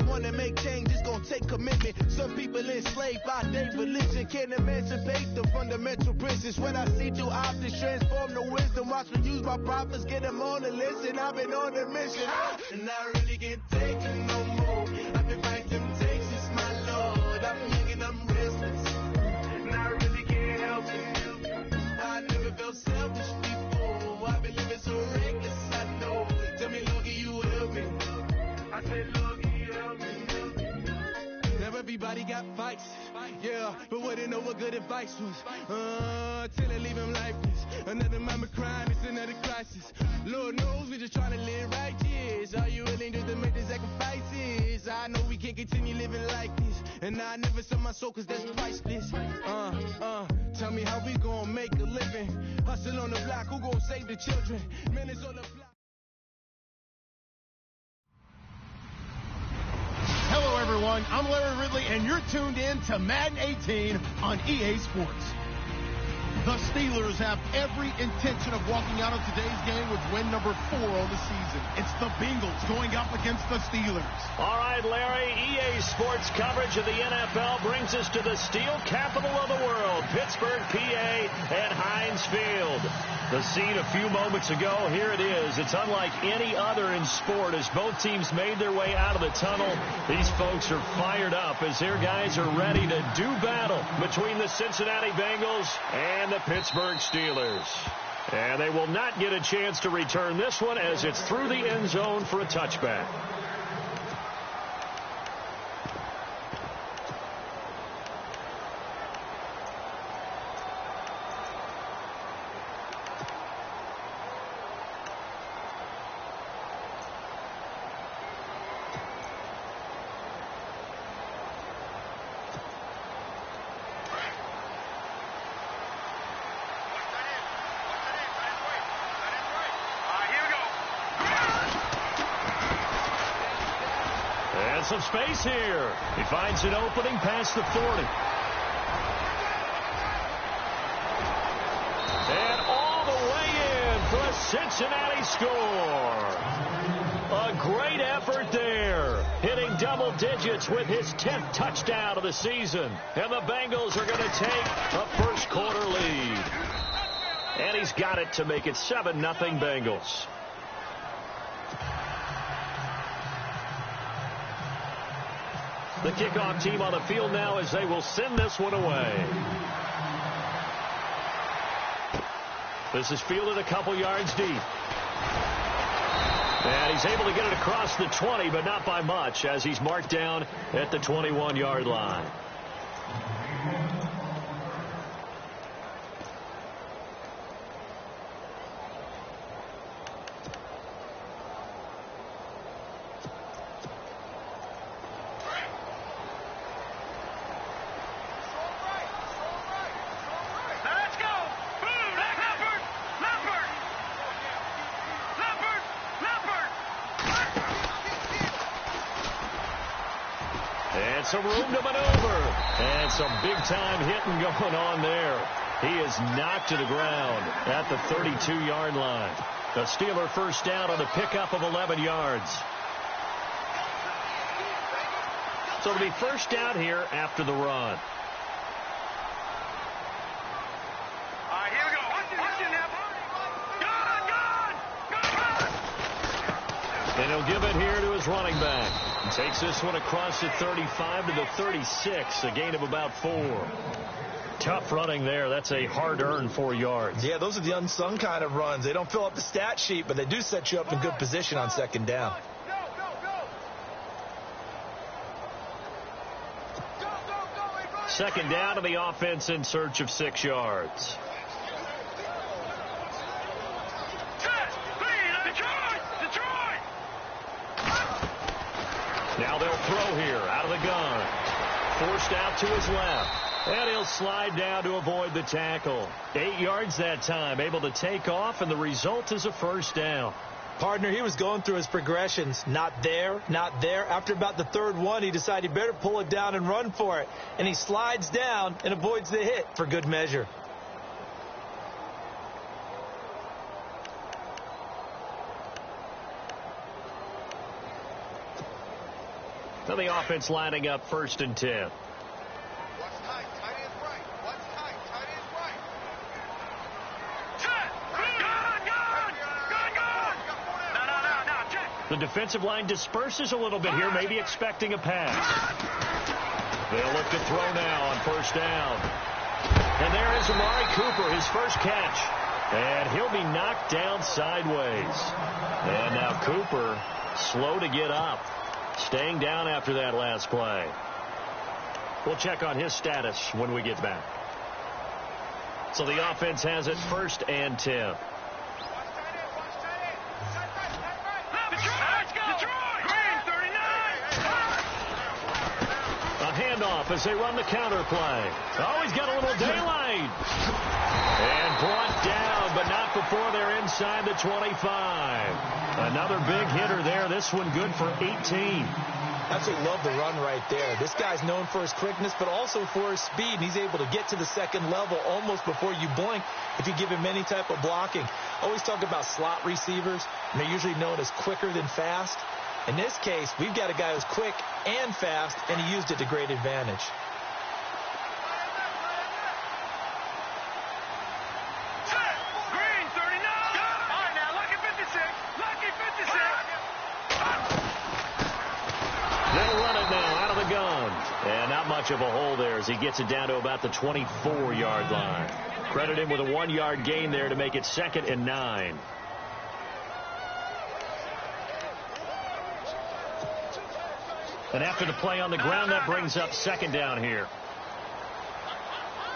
wanna make change, it's gonna take commitment. Some people enslaved by their religion can't emancipate the fundamental principles. What I see through optics transform the wisdom. Watch me use my prophets, get them on the listen. I've been on a mission, and I really can't take it no more. I've been fighting temptations, my Lord. I'm young and I'm restless, and I really can't help it. I never felt selfish before. I've been living so reckless, I know. Tell me, Lord, can you help me? I said, Lord, can you help me? Now everybody got fights, yeah, but wouldn't know what good advice was. Till I leave him lifeless. Another mama crime, it's another crisis. Lord knows we just trying to live righteous. Are you willing to make the sacrifices? I know we can't continue living like this, and I never sell my soul cause that's priceless. Tell me how we gonna make a living. Hustle on the block, who gonna save the children? Minutes on the block. Hello, everyone. I'm Larry Ridley, and you're tuned in to Madden 18 on EA Sports. The Steelers have every intention of walking out of today's game with win number 4 on the season. It's the Bengals going up against the Steelers. All right, Larry, EA Sports coverage of the NFL brings us to the steel capital of the world, Pittsburgh, PA, and Heinz Field. The scene a few moments ago, here it is. It's unlike any other in sport as both teams made their way out of the tunnel. These folks are fired up as their guys are ready to do battle between the Cincinnati Bengals and the Pittsburgh Steelers. And they will not get a chance to return this one as it's through the end zone for a touchback. Some space here. He finds an opening past the 40. And all the way in for a Cincinnati score. A great effort there. Hitting double digits with his 10th touchdown of the season. And the Bengals are going to take a first quarter lead. And he's got it to make it 7-0 Bengals. The kickoff team on the field now as they will send this one away. This is fielded a couple yards deep. And he's able to get it across the 20, but not by much as he's marked down at the 21-yard line. Some room to maneuver. And some big-time hitting going on there. He is knocked to the ground at the 32-yard line. The Steeler first down on a pickup of 11 yards. So it'll be first down here after the run. Here we go. Watch it now. And he'll give it here to his running back. Takes this one across the 35 to the 36, a gain of about 4. Tough running there. That's a hard-earned 4 yards. Yeah, those are the unsung kind of runs. They don't fill up the stat sheet, but they do set you up in good position on second down. Second down to the offense in search of 6 yards. Now they'll throw here out of the gun. Forced out to his left. And he'll slide down to avoid the tackle. 8 yards that time, able to take off, and the result is a first down. Partner, he was going through his progressions. Not there, not there. After about the third one, he decided he better pull it down and run for it. And he slides down and avoids the hit for good measure. Now the offense lining up 1st and 10. What's tight? Tight end right. What's tight? Tight end right. Check. Good. No. Check. The defensive line disperses a little bit here, maybe expecting a pass. They'll look to throw now on 1st down. And there is Amari Cooper, his first catch. And he'll be knocked down sideways. And now Cooper slow to get up, staying down after that last play. We'll check on his status when we get back. So the offense has it 1st and 10. Handoff as they run the counter play. Oh, he's got a little daylight. And brought down, but not before they're inside the 25. Another big hitter there. This one good for 18. Absolutely love the run right there. This guy's known for his quickness, but also for his speed. And he's able to get to the second level almost before you blink if you give him any type of blocking. I always talk about slot receivers, and they're usually known as quicker than fast. In this case, we've got a guy who's quick and fast, and he used it to great advantage. Green, 39. All right, now, lucky 56. Lucky 56. They'll run it now out of the gun. And not much of a hole there as he gets it down to about the 24-yard line. Credit him with a 1-yard gain there to make it 2nd and 9. And after the play on the ground, that brings up 2nd down here.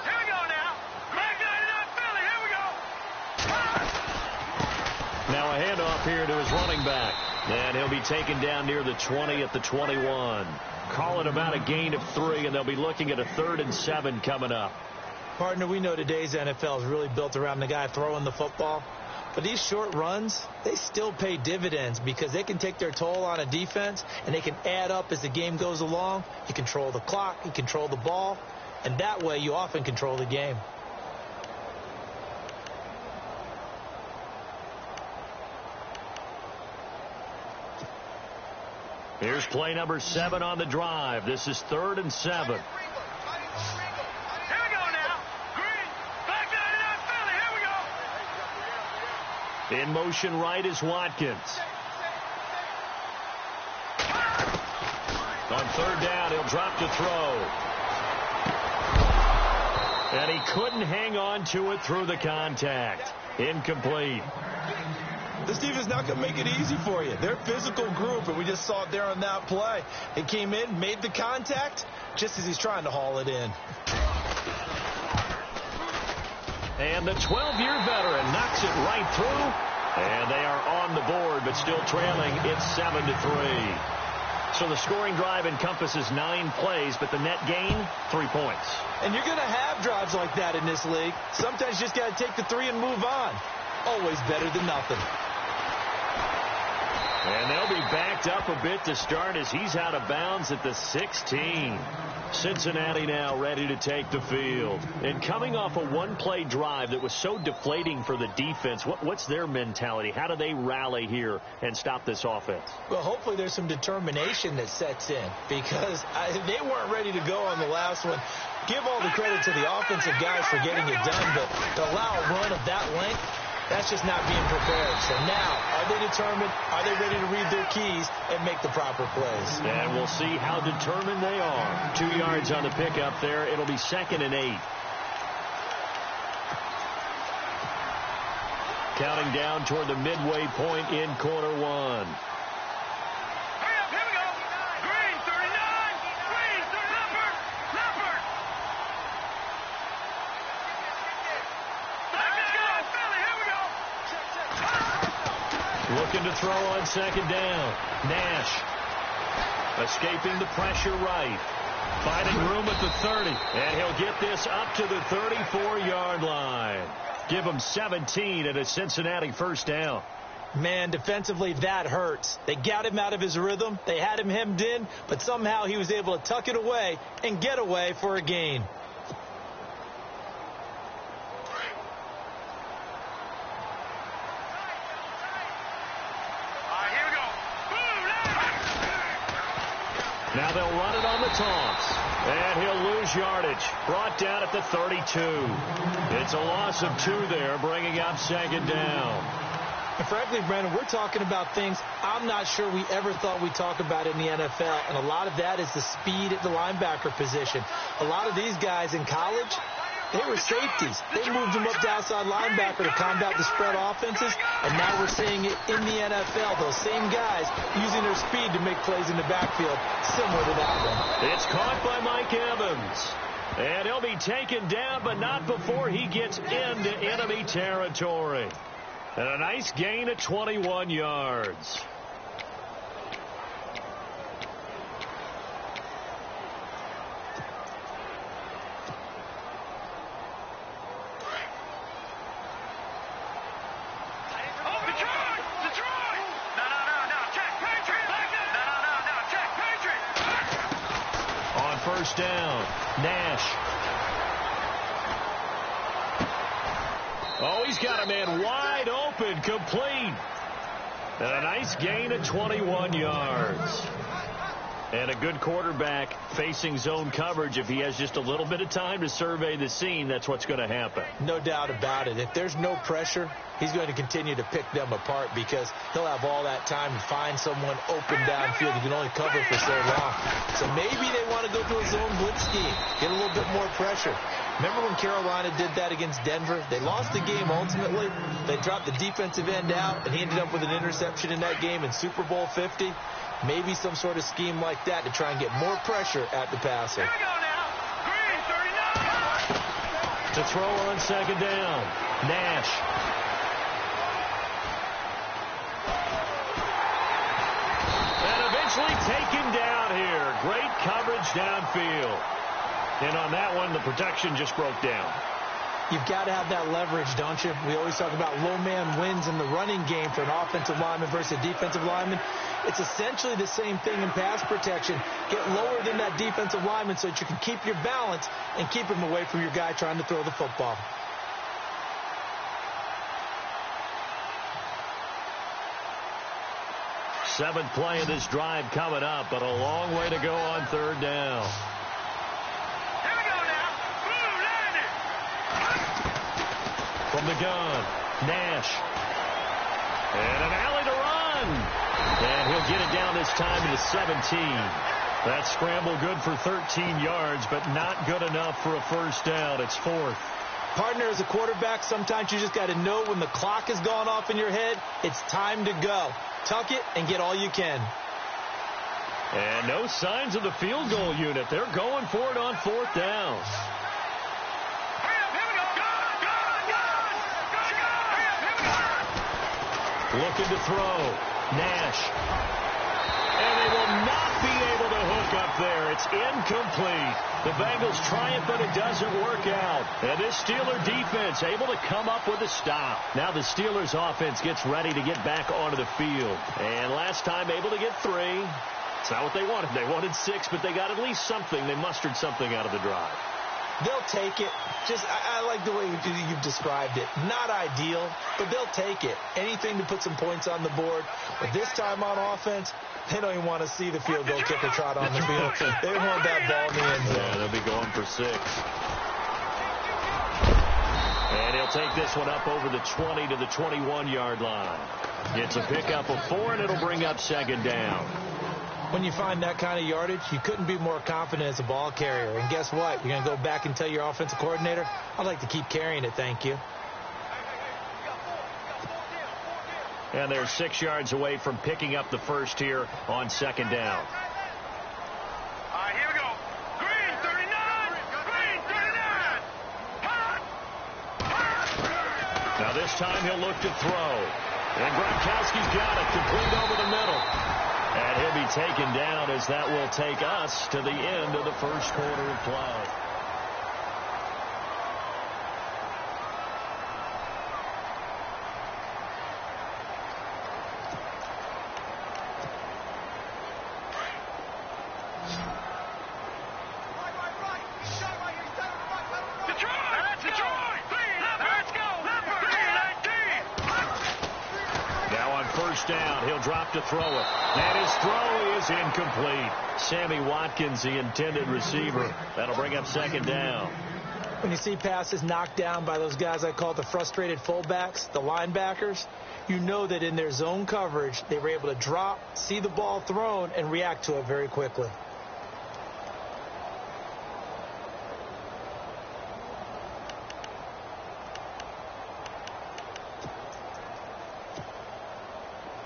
Here we go now. Back 99 Philly. Here we go. Now a handoff here to his running back. And he'll be taken down near the 20 at the 21. Call it about a gain of 3, and they'll be looking at a 3rd and 7 coming up. Partner, we know today's NFL is really built around the guy throwing the football. But these short runs, they still pay dividends because they can take their toll on a defense, and they can add up as the game goes along. You control the clock, you control the ball, and that way you often control the game. Here's play number 7 on the drive. This is 3rd and 7. Here we go now. Green. Back 99 Philly. Here we go. In motion right is Watkins. On 3rd down, he'll drop to throw. And he couldn't hang on to it through the contact. Incomplete. This defense is not going to make it easy for you. They're a physical group, and we just saw it there on that play. He came in, made the contact, just as he's trying to haul it in. And the 12-year veteran knocks it right through. And they are on the board, but still trailing. It's 7-3. So the scoring drive encompasses 9 plays, but the net gain, 3 points. And you're going to have drives like that in this league. Sometimes you just got to take the 3 and move on. Always better than nothing. And they'll be backed up a bit to start as he's out of bounds at the 16. Cincinnati now ready to take the field. And coming off a one-play drive that was so deflating for the defense, what's their mentality? How do they rally here and stop this offense? Well, hopefully there's some determination that sets in because they weren't ready to go on the last one. Give all the credit to the offensive guys for getting it done, but to allow a run of that length, that's just not being prepared. So now, are they determined? Are they ready to read their keys and make the proper plays? And we'll see how determined they are. 2 yards on the pickup there. It'll be 2nd and 8. Counting down toward the midway point in quarter 1. Looking to throw on 2nd down. Nash escaping the pressure right. Finding room at the 30. And he'll get this up to the 34-yard line. Give him 17 and a Cincinnati 1st down. Man, defensively, that hurts. They got him out of his rhythm. They had him hemmed in, but somehow he was able to tuck it away and get away for a gain. Now Now they'll run it on the toss. And he'll lose yardage. Brought down at the 32. It's a loss of 2 there, bringing up second down. And frankly, Brandon, we're talking about things I'm not sure we ever thought we'd talk about in the NFL. And a lot of that is the speed at the linebacker position. A lot of these guys in college, they were safeties. They moved them up to outside linebacker to combat the spread offenses, and now we're seeing it in the NFL. Those same guys using their speed to make plays in the backfield, similar to that one. It's caught by Mike Evans. And he'll be taken down, but not before he gets into enemy territory. And a nice gain of 21 yards. First down, Nash. Oh, he's got a man wide open, complete. And a nice gain of 21 yards. And a good quarterback facing zone coverage. If he has just a little bit of time to survey the scene, that's what's going to happen. No doubt about it. If there's no pressure, he's going to continue to pick them apart because he'll have all that time to find someone open downfield. He can only cover for so long. So maybe they want to go to a zone blitz scheme, get a little bit more pressure. Remember when Carolina did that against Denver? They lost the game ultimately. They dropped the defensive end out, and he ended up with an interception in that game in Super Bowl 50. Maybe some sort of scheme like that to try and get more pressure at the passer. Here we go now. Green, 39. To throw on second down, Nash. And eventually taken down here. Great coverage downfield. And on that one, the protection just broke down. You've got to have that leverage, don't you? We always talk about low man wins in the running game for an offensive lineman versus a defensive lineman. It's essentially the same thing in pass protection. Get lower than that defensive lineman so that you can keep your balance and keep him away from your guy trying to throw the football. Seventh play of this drive coming up, but a long way to go on third down. Here we go now. Blue landed. From the gun, Nash. And an alley to run. And he'll get it down this time to the 17. That scramble good for 13 yards, but not good enough for a first down. It's fourth. Partner, as a quarterback, sometimes you just got to know when the clock has gone off in your head, it's time to go. Tuck it and get all you can. And no signs of the field goal unit. They're going for it on fourth down. Looking to throw. Nash. And they will not be able to hook up there. It's incomplete. The Bengals try it, but it doesn't work out. And this Steeler defense able to come up with a stop. Now the Steelers offense gets ready to get back onto the field. And last time able to get 3. It's not what they wanted. They wanted 6, but they got at least something. They mustered something out of the drive. They'll take it. I like the way you've described it. Not ideal, but they'll take it. Anything to put some points on the board. But this time on offense, they don't even want to see the field goal kicker trot on the field. They want that ball in the end zone. Yeah, they'll be going for 6. And he'll take this one up over the 20 to the 21-yard line. It's a pickup of 4, and it'll bring up second down. When you find that kind of yardage, you couldn't be more confident as a ball carrier. And guess what? You're going to go back and tell your offensive coordinator, I'd like to keep carrying it, thank you. And they're 6 yards away from picking up the first here on second down. All right, here we go. Green, 39. Green, 39. Now this time he'll look to throw. And Gronkowski's got it, complete over the middle. And he'll be taken down as that will take us to the end of the first quarter of play. down. He'll drop to throw it. And his throw is incomplete. Sammy Watkins, the intended receiver. That'll bring up second down. When you see passes knocked down by those guys I call the frustrated fullbacks, the linebackers, you know that in their zone coverage, they were able to drop, see the ball thrown, and react to it very quickly.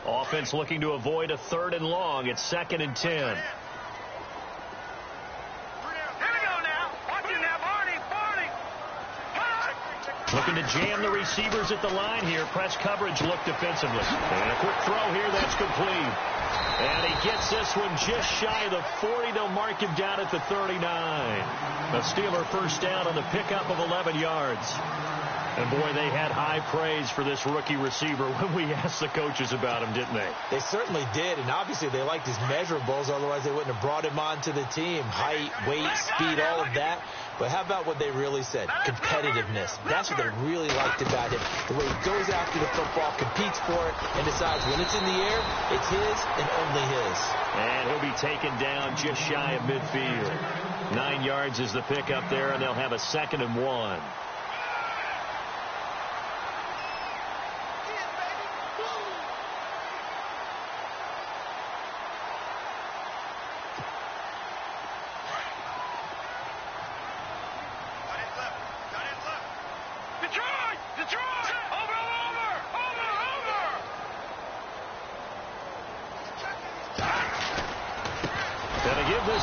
Offense looking to avoid a 3rd and long. It's 2nd and 10. Looking to jam the receivers at the line here. Press coverage look defensively. And a quick throw here. That's complete. And he gets this one just shy of the 40. They'll mark him down at the 39. A Steeler first down on the pickup of 11 yards. And, boy, they had high praise for this rookie receiver when we asked the coaches about him, didn't they? They certainly did, and obviously they liked his measurables. Otherwise, they wouldn't have brought him onto the team. Height, weight, speed, all of that. But how about what they really said? Competitiveness. That's what they really liked about him. The way he goes after the football, competes for it, and decides when it's in the air, it's his and only his. And he'll be taken down just shy of midfield. 9 yards is the pickup there, and they'll have a 2nd and 1.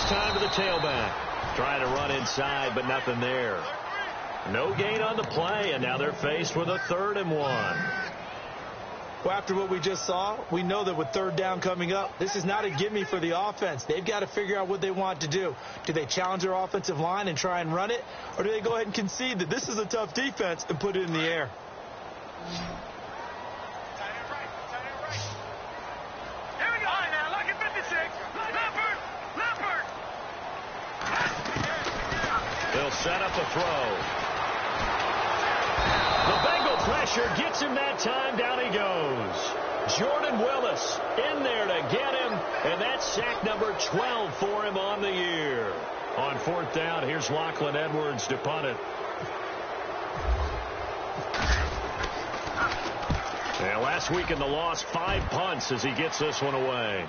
Time to the tailback. Trying to run inside, but nothing there. No gain on the play, and now they're faced with a 3rd and 1. Well, after what we just saw, we know that with 3rd down coming up, this is not a gimme for the offense. They've got to figure out what they want to do. Do they challenge their offensive line and try and run it? Or do they go ahead and concede that this is a tough defense and put it in the air? They'll set up a throw. The Bengal pressure gets him that time. Down he goes. Jordan Willis in there to get him, and that's sack number 12 for him on the year. On 4th down, here's Lachlan Edwards to punt it. And last week in the loss, 5 punts as he gets this one away.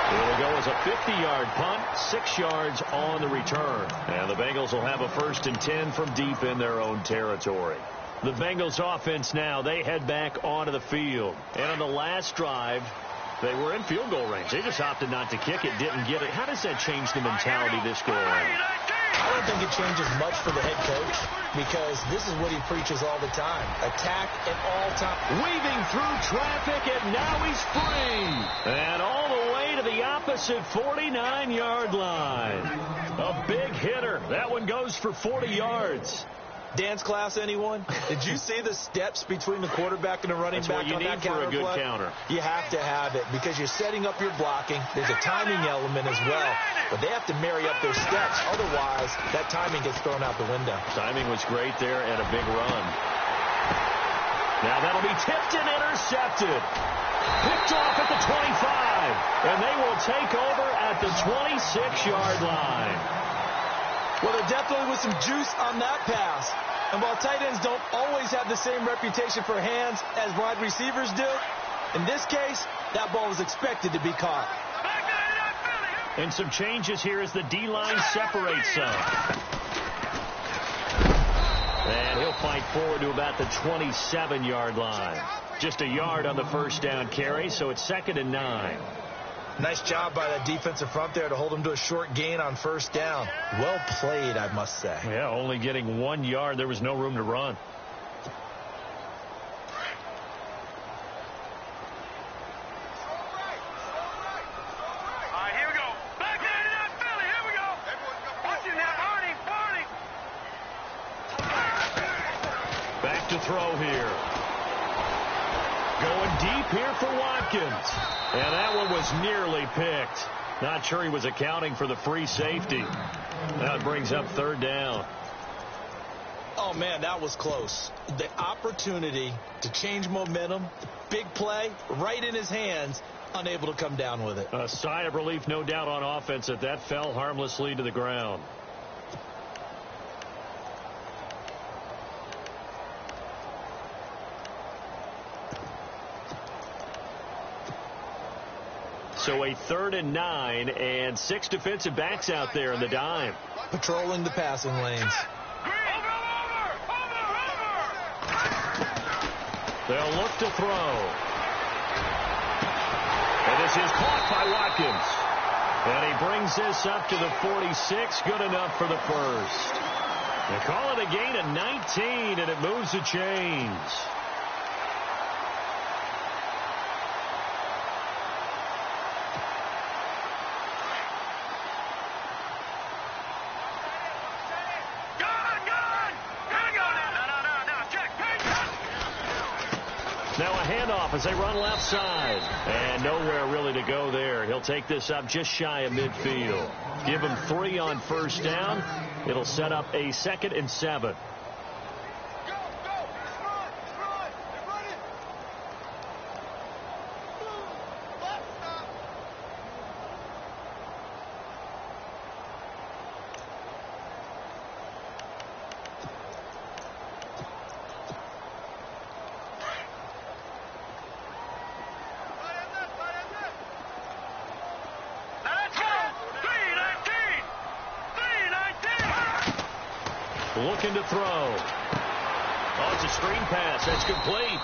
It'll go as a 50-yard punt, 6 yards on the return. And the Bengals will have a 1st and 10 from deep in their own territory. The Bengals offense now, they head back onto the field. And on the last drive, they were in field goal range. They just opted not to kick it, didn't get it. How does that change the mentality this go around? I don't think it changes much for the head coach because this is what he preaches all the time. Attack at all times. Weaving through traffic, and now he's free. And all the way to the opposite 49-yard line. A big hitter. That one goes for 40 yards. Dance class, anyone? Did you see the steps between the quarterback and the running back on that counter play? That's what you need for a good counter. You have to have it because you're setting up your blocking. There's a timing element as well, but they have to marry up their steps. Otherwise, that timing gets thrown out the window. Timing was great there and a big run. Now that'll be tipped and intercepted. Picked off at the 25, and they will take over at the 26-yard line. Well, there definitely was some juice on that pass. And while tight ends don't always have the same reputation for hands as wide receivers do, in this case, that ball was expected to be caught. And some changes here as the D-line separates some. And he'll fight forward to about the 27-yard line. Just a yard on the 1st down carry, so it's 2nd and 9. Nice job by that defensive front there to hold him to a short gain on 1st down. Well played, I must say. Yeah, only getting 1 yard. There was no room to run. All right, here we go. Back there to that Philly. Here we go. Watch it now, Barney. Back to throw here. Going deep here for Watkins. And that one was nearly picked. Not sure he was accounting for the free safety. That brings up 3rd down. Oh, man, that was close. The opportunity to change momentum, big play, right in his hands, unable to come down with it. A sigh of relief, no doubt, on offense that fell harmlessly to the ground. So a 3rd and 9 and 6 defensive backs out there in the dime. Patrolling the passing lanes. They'll look to throw. And this is caught by Watkins. And he brings this up to the 46. Good enough for the first. They call it a gain of 19, and it moves the chains. Now a handoff as they run left side. And nowhere really to go there. He'll take this up just shy of midfield. Give him 3 on first down. It'll set up a 2nd and 7. Looking to throw. Oh, it's a screen pass. That's complete.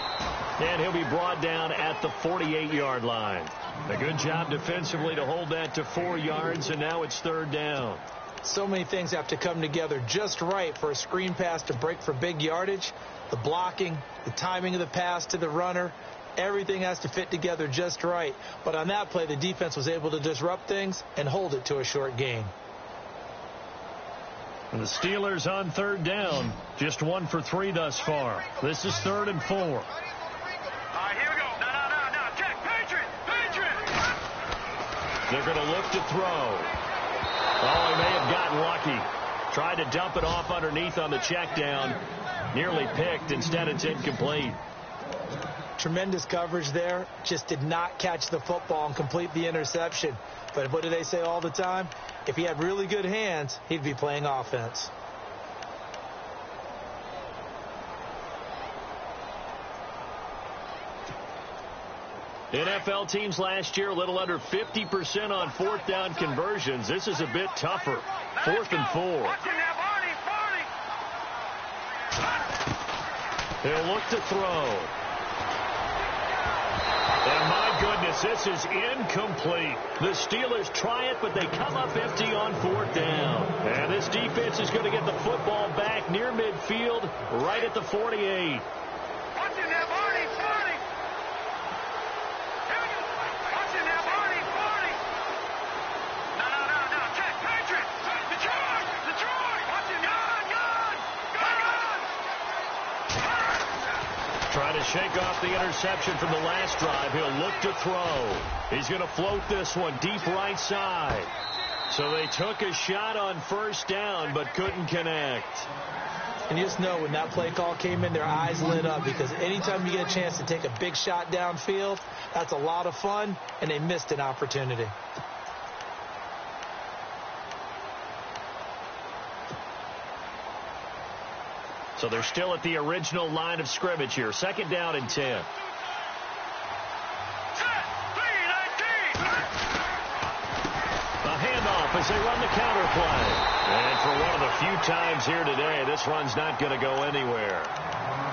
And he'll be brought down at the 48-yard line. A good job defensively to hold that to 4 yards, and now it's 3rd down. So many things have to come together just right for a screen pass to break for big yardage. The blocking, the timing of the pass to the runner, everything has to fit together just right. But on that play, the defense was able to disrupt things and hold it to a short gain. And the Steelers on 3rd down, just 1 for 3 thus far. This is 3rd and 4. All right, here we go. No. Check. Patriot. They're going to look to throw. Oh, he may have gotten lucky. Tried to dump it off underneath on the check down. Nearly picked. Instead, it's incomplete. Tremendous coverage there. Just did not catch the football and complete the interception. But what do they say all the time? If he had really good hands, he'd be playing offense. NFL teams last year a little under 50% on 4th down conversions. This is a bit tougher. 4th and 4. He'll look to throw. And my goodness, this is incomplete. The Steelers try it, but they come up empty on 4th down. And this defense is going to get the football back near midfield, right at the 48. Trying to shake off the interception from the last drive. He'll look to throw. He's going to float this one deep right side. So they took a shot on 1st down, but couldn't connect. And you just know when that play call came in, their eyes lit up, because anytime you get a chance to take a big shot downfield, that's a lot of fun, and they missed an opportunity. So they're still at the original line of scrimmage here. 2nd down and 10. A handoff as they run the counter play. And for one of the few times here today, this run's not going to go anywhere.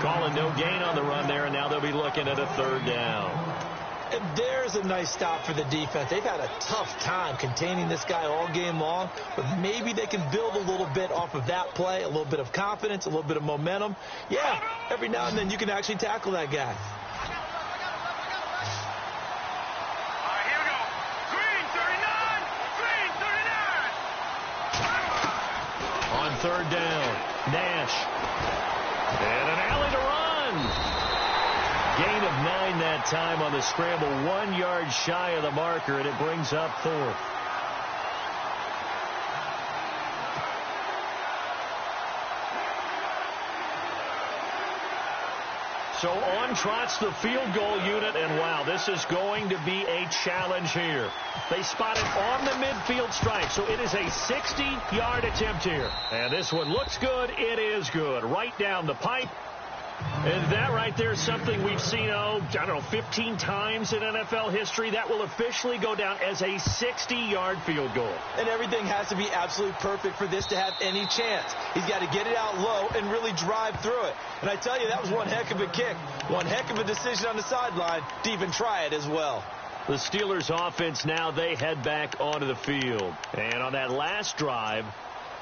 Calling no gain on the run there, and now they'll be looking at a 3rd down. And there's a nice stop for the defense. They've had a tough time containing this guy all game long, but maybe they can build a little bit off of that play, a little bit of confidence, a little bit of momentum. Yeah, every now and then you can actually tackle that guy. All right, here we go. Green 39. On 3rd down, Nash. And an alley to run. Gain of 9 that time on the scramble, 1 yard shy of the marker, and it brings up 4th. So on trots the field goal unit, and wow, this is going to be a challenge here. They spot it on the midfield stripe, so it is a 60-yard attempt here. And this one looks good. It is good. Right down the pipe. And that right there is something we've seen, 15 times in NFL history. That will officially go down as a 60-yard field goal. And everything has to be absolutely perfect for this to have any chance. He's got to get it out low and really drive through it. And I tell you, that was one heck of a kick. One heck of a decision on the sideline to even try it as well. The Steelers offense now, they head back onto the field. And on that last drive,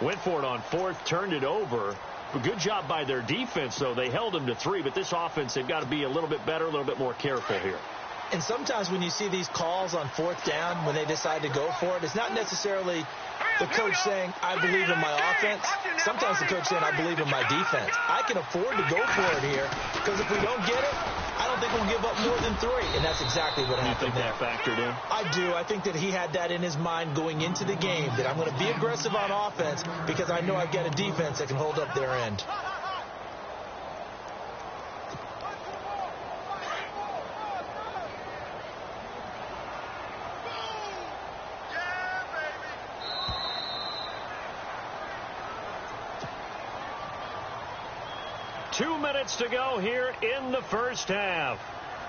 went for it on fourth, turned it over. A good job by their defense, though. They held them to 3, but this offense, they've got to be a little bit better, a little bit more careful here. And sometimes when you see these calls on fourth down, when they decide to go for it, it's not necessarily the coach saying, I believe in my offense. Sometimes the coach saying, I believe in my defense. I can afford to go for it here, because if we don't get it, I don't think we'll give up more than 3. And that's exactly what happened there. You think that factored in? I do. I think that he had that in his mind going into the game, that I'm going to be aggressive on offense because I know I've got a defense that can hold up their end. Two minutes to go here in the first half.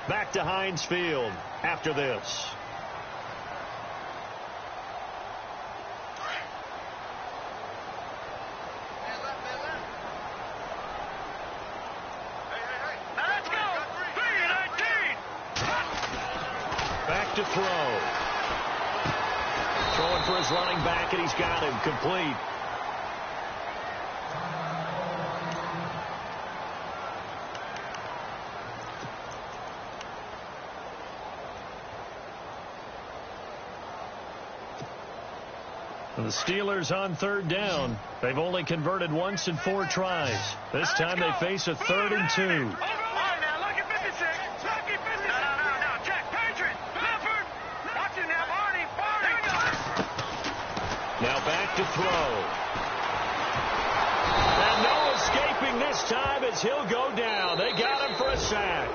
Back to Heinz Field after this. Back to throw. Throwing for his running back, and he's got him complete. The Steelers on third down. They've only converted once in 4 tries. This time they face a 3rd and 2. All right, now look at 56. Look at 56. No. Check. Patriot. Clifford. Watch it now, Barney. Now back to throw. And no escaping this time as he'll go down. They got him for a sack.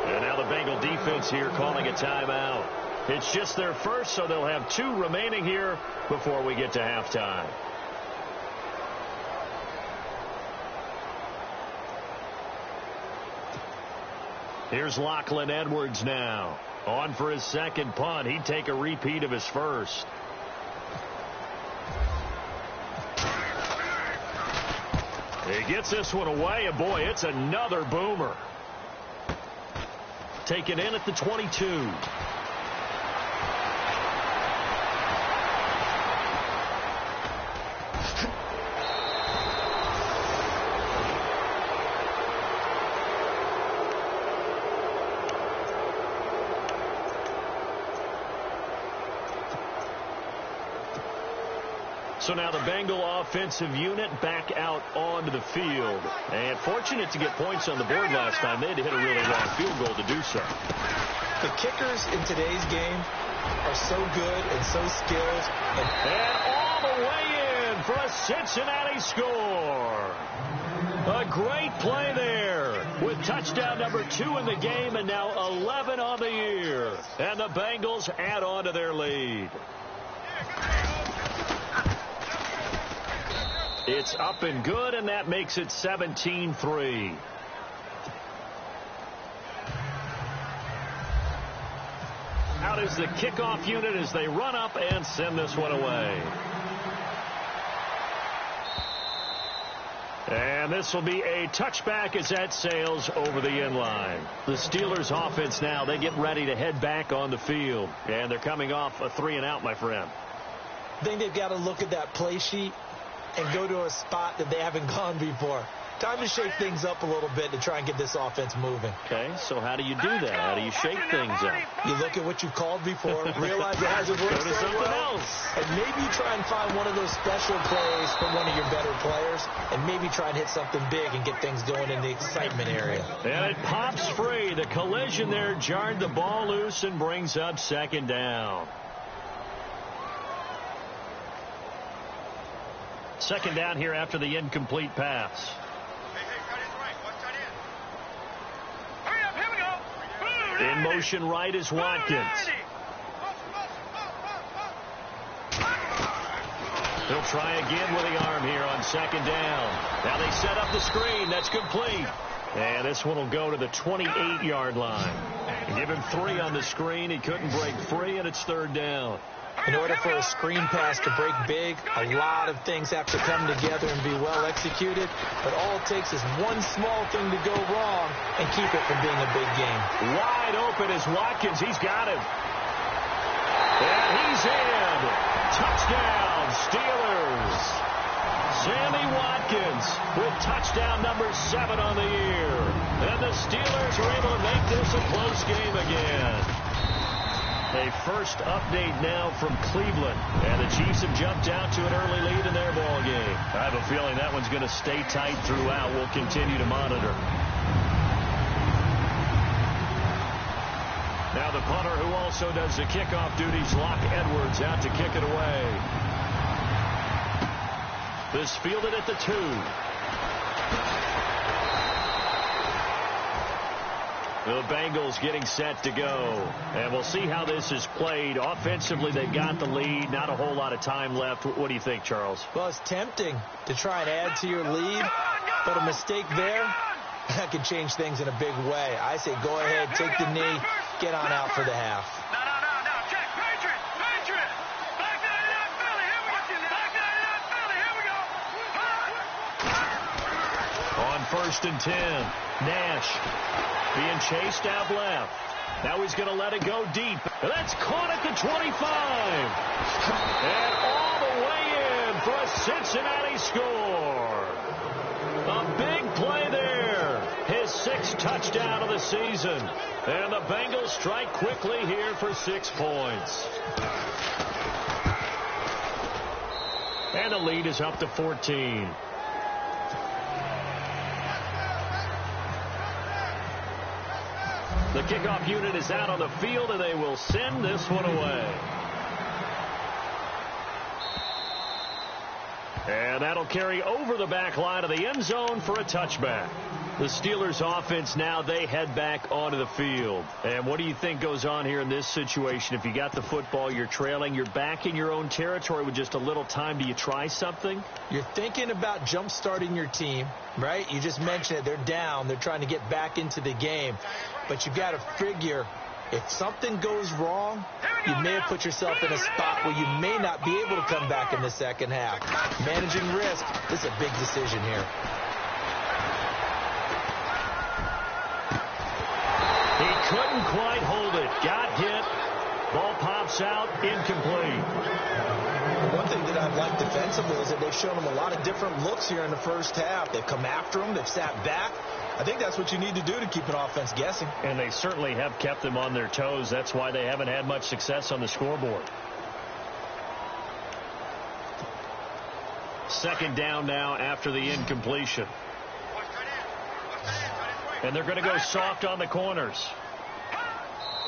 And now the Bengal defense here calling a timeout. It's just their first, so they'll have 2 remaining here before we get to halftime. Here's Lachlan Edwards now. On for his second punt. He'd take a repeat of his first. He gets this one away, and boy, it's another boomer. Taken in at the 22. So now the Bengal offensive unit back out onto the field. And fortunate to get points on the board last time. They had to hit a really long field goal to do so. The kickers in today's game are so good and so skilled. And all the way in for a Cincinnati score. A great play there with touchdown number 2 in the game and now 11 on the year. And the Bengals add on to their lead. It's up and good, and that makes it 17-3. Out is the kickoff unit as they run up and send this one away. And this will be a touchback as that sails over the end line. The Steelers offense now, they get ready to head back on the field. And they're coming off a 3-and-out, my friend. I think they've got to look at that play sheet and go to a spot that they haven't gone before. Time to shake things up a little bit to try and get this offense moving. Okay, so how do you do that? How do you shake things up? You look at what you called before, realize it hasn't worked so well, and maybe try and find one of those special plays from one of your better players, and maybe try and hit something big and get things going in the excitement area. And it pops free. The collision there jarred the ball loose and brings up 2nd down. 2nd down here after the incomplete pass. Hey, cut in right. One cut in. In motion right is Watkins. He'll try again with the arm here on second down. Now they set up the screen. That's complete. And this one will go to the 28-yard line. Give him 3 on the screen. He couldn't break free, and it's third down. In order for a screen pass to break big, a lot of things have to come together and be well executed. But all it takes is one small thing to go wrong and keep it from being a big game. Wide open is Watkins. He's got him. And he's in. Touchdown, Steelers. Sammy Watkins with touchdown number 7 on the year. And the Steelers are able to make this a close game again. A first update now from Cleveland. And the Chiefs have jumped out to an early lead in their ball game. I have a feeling that one's going to stay tight throughout. We'll continue to monitor. Now the punter who also does the kickoff duties, Locke Edwards, out to kick it away. This fielded at the 2. The Bengals getting set to go. And we'll see how this is played. Offensively, they've got the lead. Not a whole lot of time left. What do you think, Charles? Well, it's tempting to try and add to your lead, but a mistake there, that can change things in a big way. I say go ahead, take the knee, get on out for the half. No, check, Patriot, back 99 Philly, here we go, On 1st and 10, Nash being chased out left. Now he's going to let it go deep. That's caught at the 25. And all the way in for a Cincinnati score. A big play there. His 6th touchdown of the season. And the Bengals strike quickly here for 6 points. And the lead is up to 14. The kickoff unit is out on the field, and they will send this one away. And that'll carry over the back line of the end zone for a touchback. The Steelers offense now, they head back onto the field. And what do you think goes on here in this situation? If you got the football, you're trailing, you're back in your own territory with just a little time. Do you try something? You're thinking about jump-starting your team, right? You just mentioned it. They're down. They're trying to get back into the game. But you've got to figure, if something goes wrong, you may have put yourself in a spot where you may not be able to come back in the second half. Managing risk, this is a big decision here. He couldn't quite hold it. Got hit. Ball pops out. Incomplete. One thing that I've liked defensively is that they've shown him a lot of different looks here in the first half. They've come after him. They've sat back. I think that's what you need to do to keep an offense guessing. And they certainly have kept them on their toes. That's why they haven't had much success on the scoreboard. Second down now after the incompletion. And they're going to go soft on the corners.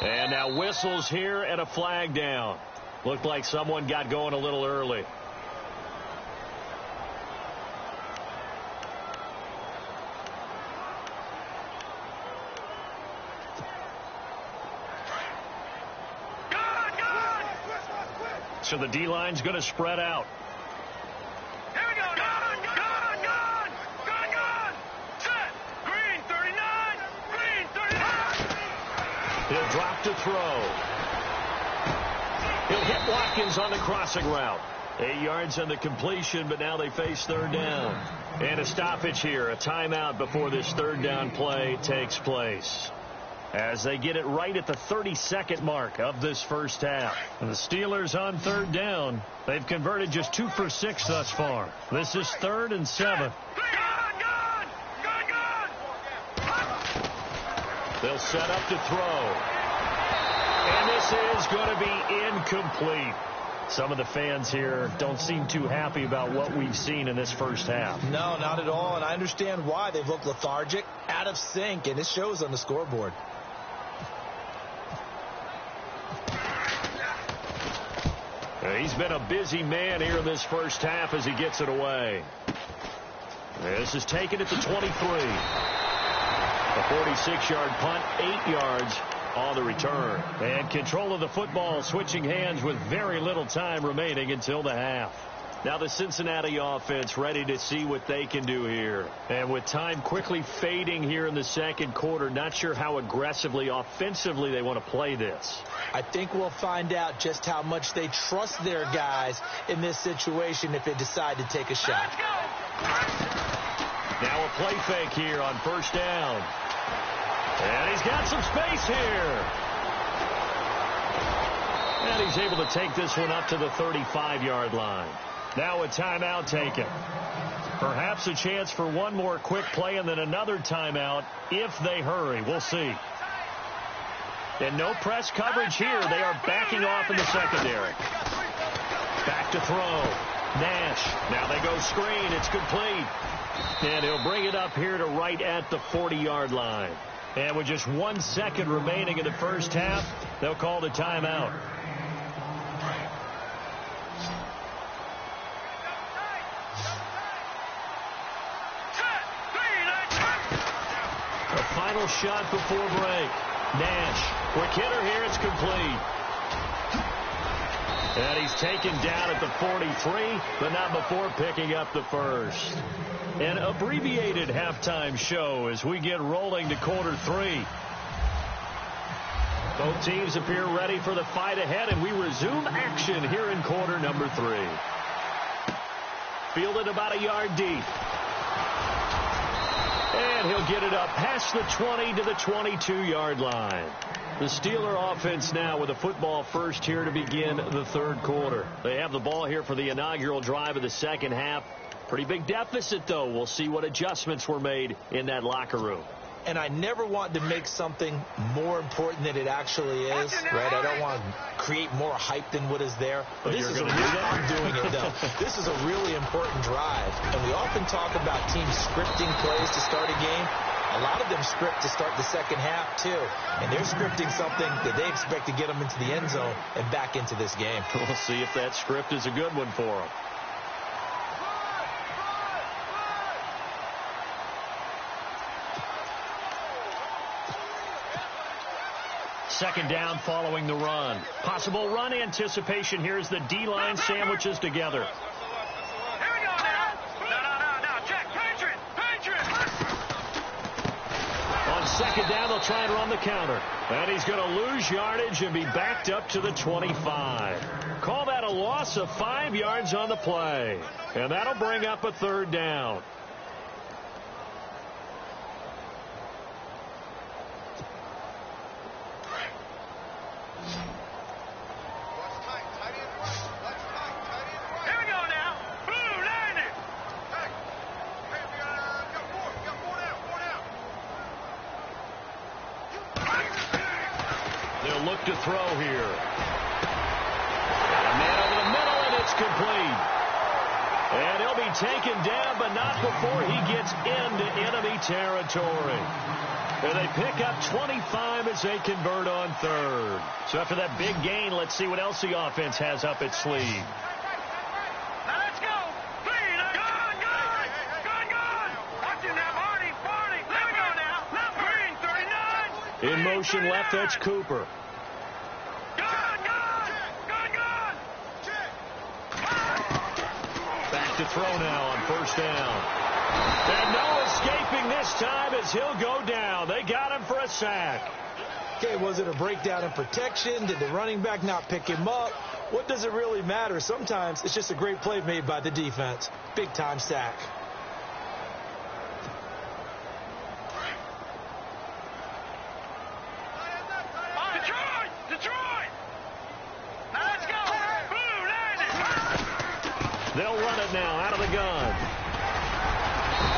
And now whistles here and a flag down. Looked like someone got going a little early. So the D-line's going to spread out. Here we go. Gone. Set. Green 39. He'll drop to throw. He'll hit Watkins on the crossing route. 8 yards on the completion, but now they face third down. And a stoppage here, a timeout before this third down play takes place. As they get it right at the 32nd mark of this first half. And the Steelers on third down. They've converted just 2 for 6 thus far. This is 3rd and 7. Gone. They'll set up to throw. And this is going to be incomplete. Some of the fans here don't seem too happy about what we've seen in this first half. No, not at all, and I understand why. They've looked lethargic, out of sync, and it shows on the scoreboard. He's been a busy man here in this first half as he gets it away. This is taken at the 23. A 46-yard punt, 8 yards. on the return. And control of the football switching hands with very little time remaining until the half. Now the Cincinnati offense ready to see what they can do here. And with time quickly fading here in the second quarter, not sure how aggressively, offensively they want to play this. I think we'll find out just how much they trust their guys in this situation if they decide to take a shot. Now a play fake here on first down. And he's got some space here. And he's able to take this one up to the 35-yard line. Now a timeout taken. Perhaps a chance for one more quick play and then another timeout if they hurry. We'll see. And no press coverage here. They are backing off in the secondary. Back to throw. Nash. Now they go screen. It's complete. And he'll bring it up here to right at the 40-yard line. And with just 1 second remaining in the first half, they'll call the timeout. A final shot before break. Nash, quick hitter here, it's complete. And he's taken down at the 43, but not before picking up the first. An abbreviated halftime show as we get rolling to quarter 3. Both teams appear ready for the fight ahead, and we resume action here in quarter number 3. Fielded about a yard deep. And he'll get it up past the 20 to the 22-yard line. The Steeler offense now with a football first here to begin the third quarter. They have the ball here for the inaugural drive of the second half. Pretty big deficit, though. We'll see what adjustments were made in that locker room. And I never want to make something more important than it actually is, right? I don't want to create more hype than what is there. But this is a I'm doing it, though. This is a really important drive. And we often talk about teams scripting plays to start a game. A lot of them script to start the second half, too. And they're scripting something that they expect to get them into the end zone and back into this game. We'll see if that script is a good one for them. Second down following the run. Possible run anticipation here as the D-line sandwiches together. Here we go now. No. Check. Patriot. On second down, they'll try and run the counter. And he's going to lose yardage and be backed up to the 25. Call that a loss of 5 yards on the play. And that'll bring up a third down. Look to throw here. A man over the middle, and it's complete. And he'll be taken down, but not before he gets into enemy territory. And they pick up 25 as they convert on third. So after that big gain, let's see what else the offense has up its sleeve. Now let's go. Please, gone. Watch him now, Barney. There we go now. Green, 39. In motion left, that's Cooper. To throw now on first down. And no escaping this time as he'll go down. They got him for a sack. Okay, was it a breakdown in protection? Did the running back not pick him up? What does it really matter? Sometimes it's just a great play made by the defense. Big time sack. Detroit! Now let's go! They'll run it now out of the gun.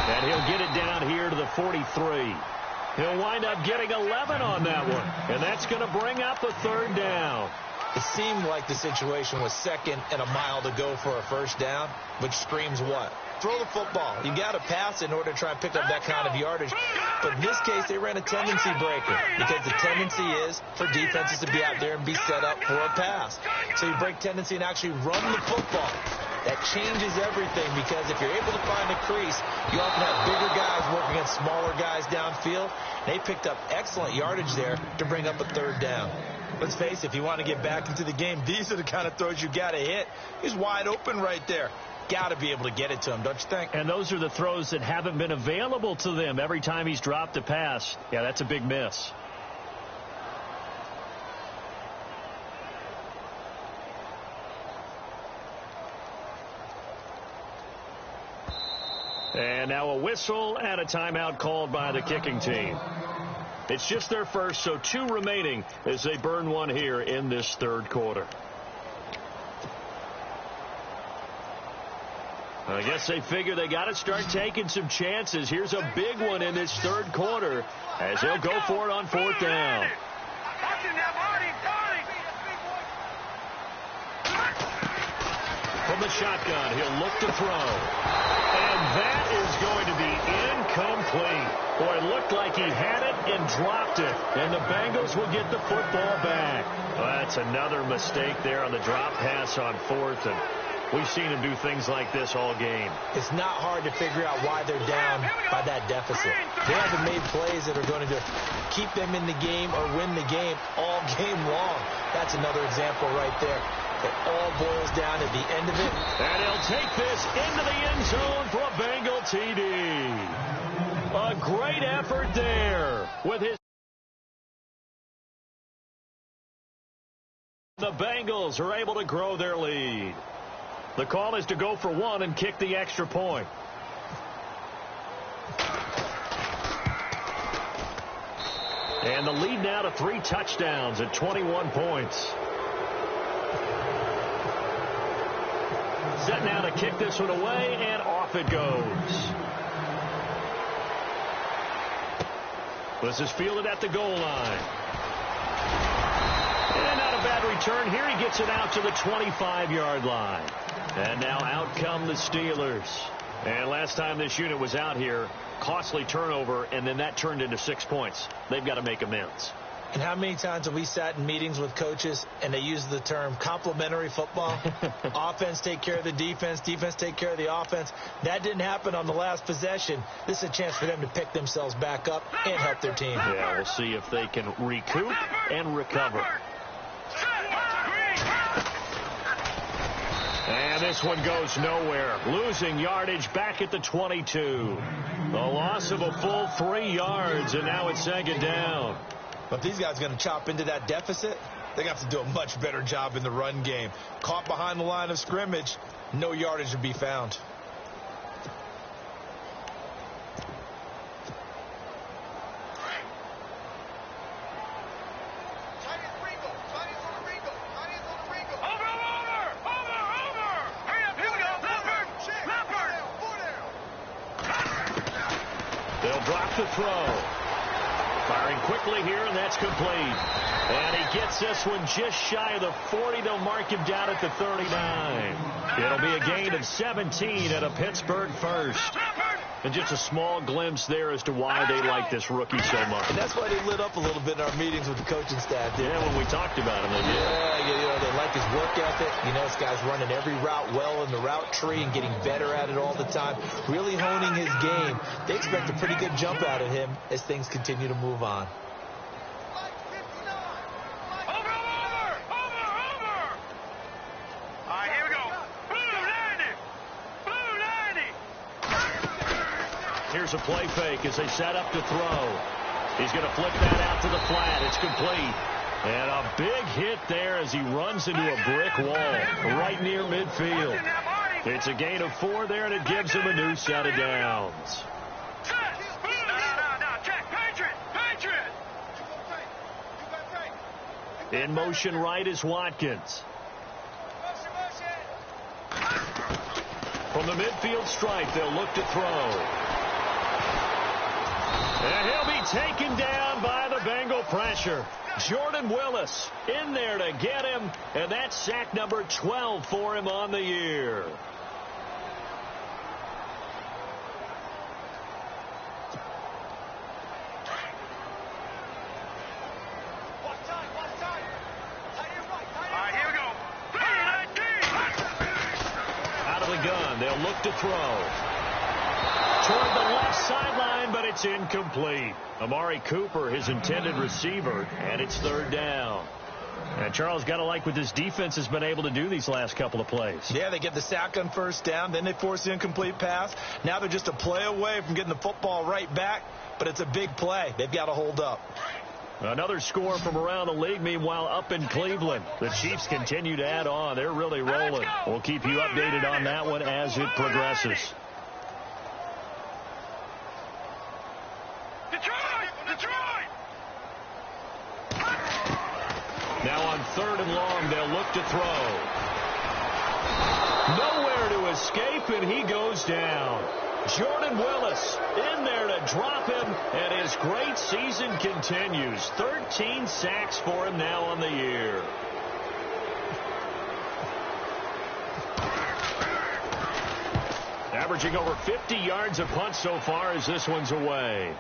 And he'll get it down here to the 43. He'll wind up getting 11 on that one. And that's going to bring up a third down. It seemed like the situation was second and a mile to go for a first down, which screams what? Throw the football. You got to pass in order to try and pick up that kind of yardage. But in this case, they ran a tendency breaker because the tendency is for defenses to be out there and be set up for a pass. So you break tendency and actually run the football. That changes everything because if you're able to find a crease, you often have bigger guys working against smaller guys downfield. They picked up excellent yardage there to bring up a third down. Let's face it, if you want to get back into the game, these are the kind of throws you got to hit. He's wide open right there. Got to be able to get it to him, don't you think? And those are the throws that haven't been available to them every time he's dropped a pass. Yeah, that's a big miss. And now a whistle and a timeout called by the kicking team. It's just their first, so 2 remaining as they burn one here in this third quarter. I guess they figure they got to start taking some chances. Here's a big one in this third quarter as they'll go for it on 4th down. From the shotgun, he'll look to throw. And that is going to be incomplete. Boy, it looked like he had it and dropped it. And the Bengals will get the football back. Well, that's another mistake there on the drop pass on 4th. And we've seen him do things like this all game. It's not hard to figure out why they're down by that deficit. They haven't made plays that are going to keep them in the game or win the game all game long. That's another example right there. It all boils down at the end of it. And he'll take this into the end zone for a Bengal TD. A great effort there with his. The Bengals are able to grow their lead. The call is to go for 1 and kick the extra point. And the lead now to 3 touchdowns at 21 points. Set now to kick this one away, and off it goes. This is fielded at the goal line. And not a bad return here. He gets it out to the 25-yard line. And now out come the Steelers. And last time this unit was out here, costly turnover, and then that turned into 6 points. They've got to make amends. And how many times have we sat in meetings with coaches and they use the term complementary football? Offense take care of the defense, defense take care of the offense. That didn't happen on the last possession. This is a chance for them to pick themselves back up and help their team. Yeah, we'll see if they can recoup and recover. And this one goes nowhere. Losing yardage back at the 22. The loss of a full 3 yards, and now it's 2nd down. But if these guys are going to chop into that deficit, they got to do a much better job in the run game. Caught behind the line of scrimmage, no yardage to be found. They'll drop the throw. Firing quickly here, and that's complete. And he gets this one just shy of the 40. They'll mark him down at the 39. It'll be a gain of 17 at a Pittsburgh first. And just a small glimpse there as to why they like this rookie so much. And that's why they lit up a little bit in our meetings with the coaching staff. Yeah, when we talked about him. Yeah, they like his work ethic. You know, this guy's running every route well in the route tree and getting better at it all the time. Really honing his game. They expect a pretty good jump out of him as things continue to move on. Here's a play fake as they set up to throw. He's going to flip that out to the flat. It's complete. And a big hit there as he runs into a brick wall right near midfield. It's a gain of 4 there, and it gives him a new set of downs. In motion right is Watkins. From the midfield stripe, they'll look to throw. And he'll be taken down by the Bengal pressure. Jordan Willis in there to get him, and that's sack number 12 for him on the year. 1. They'll look to throw. Toward the left sideline, but it's incomplete. Amari Cooper, his intended receiver, and it's 3rd down. And Charles, got to like what this defense has been able to do these last couple of plays. Yeah, they get the sack on 1st down, then they force the incomplete pass. Now they're just a play away from getting the football right back, but it's a big play. They've got to hold up. Another score from around the league. Meanwhile, up in Cleveland, the Chiefs continue to add on. They're really rolling. We'll keep you updated on that one as it progresses. Detroit! Now on 3rd and long, they'll look to throw. Nowhere to escape, and he goes down. Jordan Willis in there to drop him, and his great season continues. 13 sacks for him now on the year. Averaging over 50 yards a punt so far as this one's away.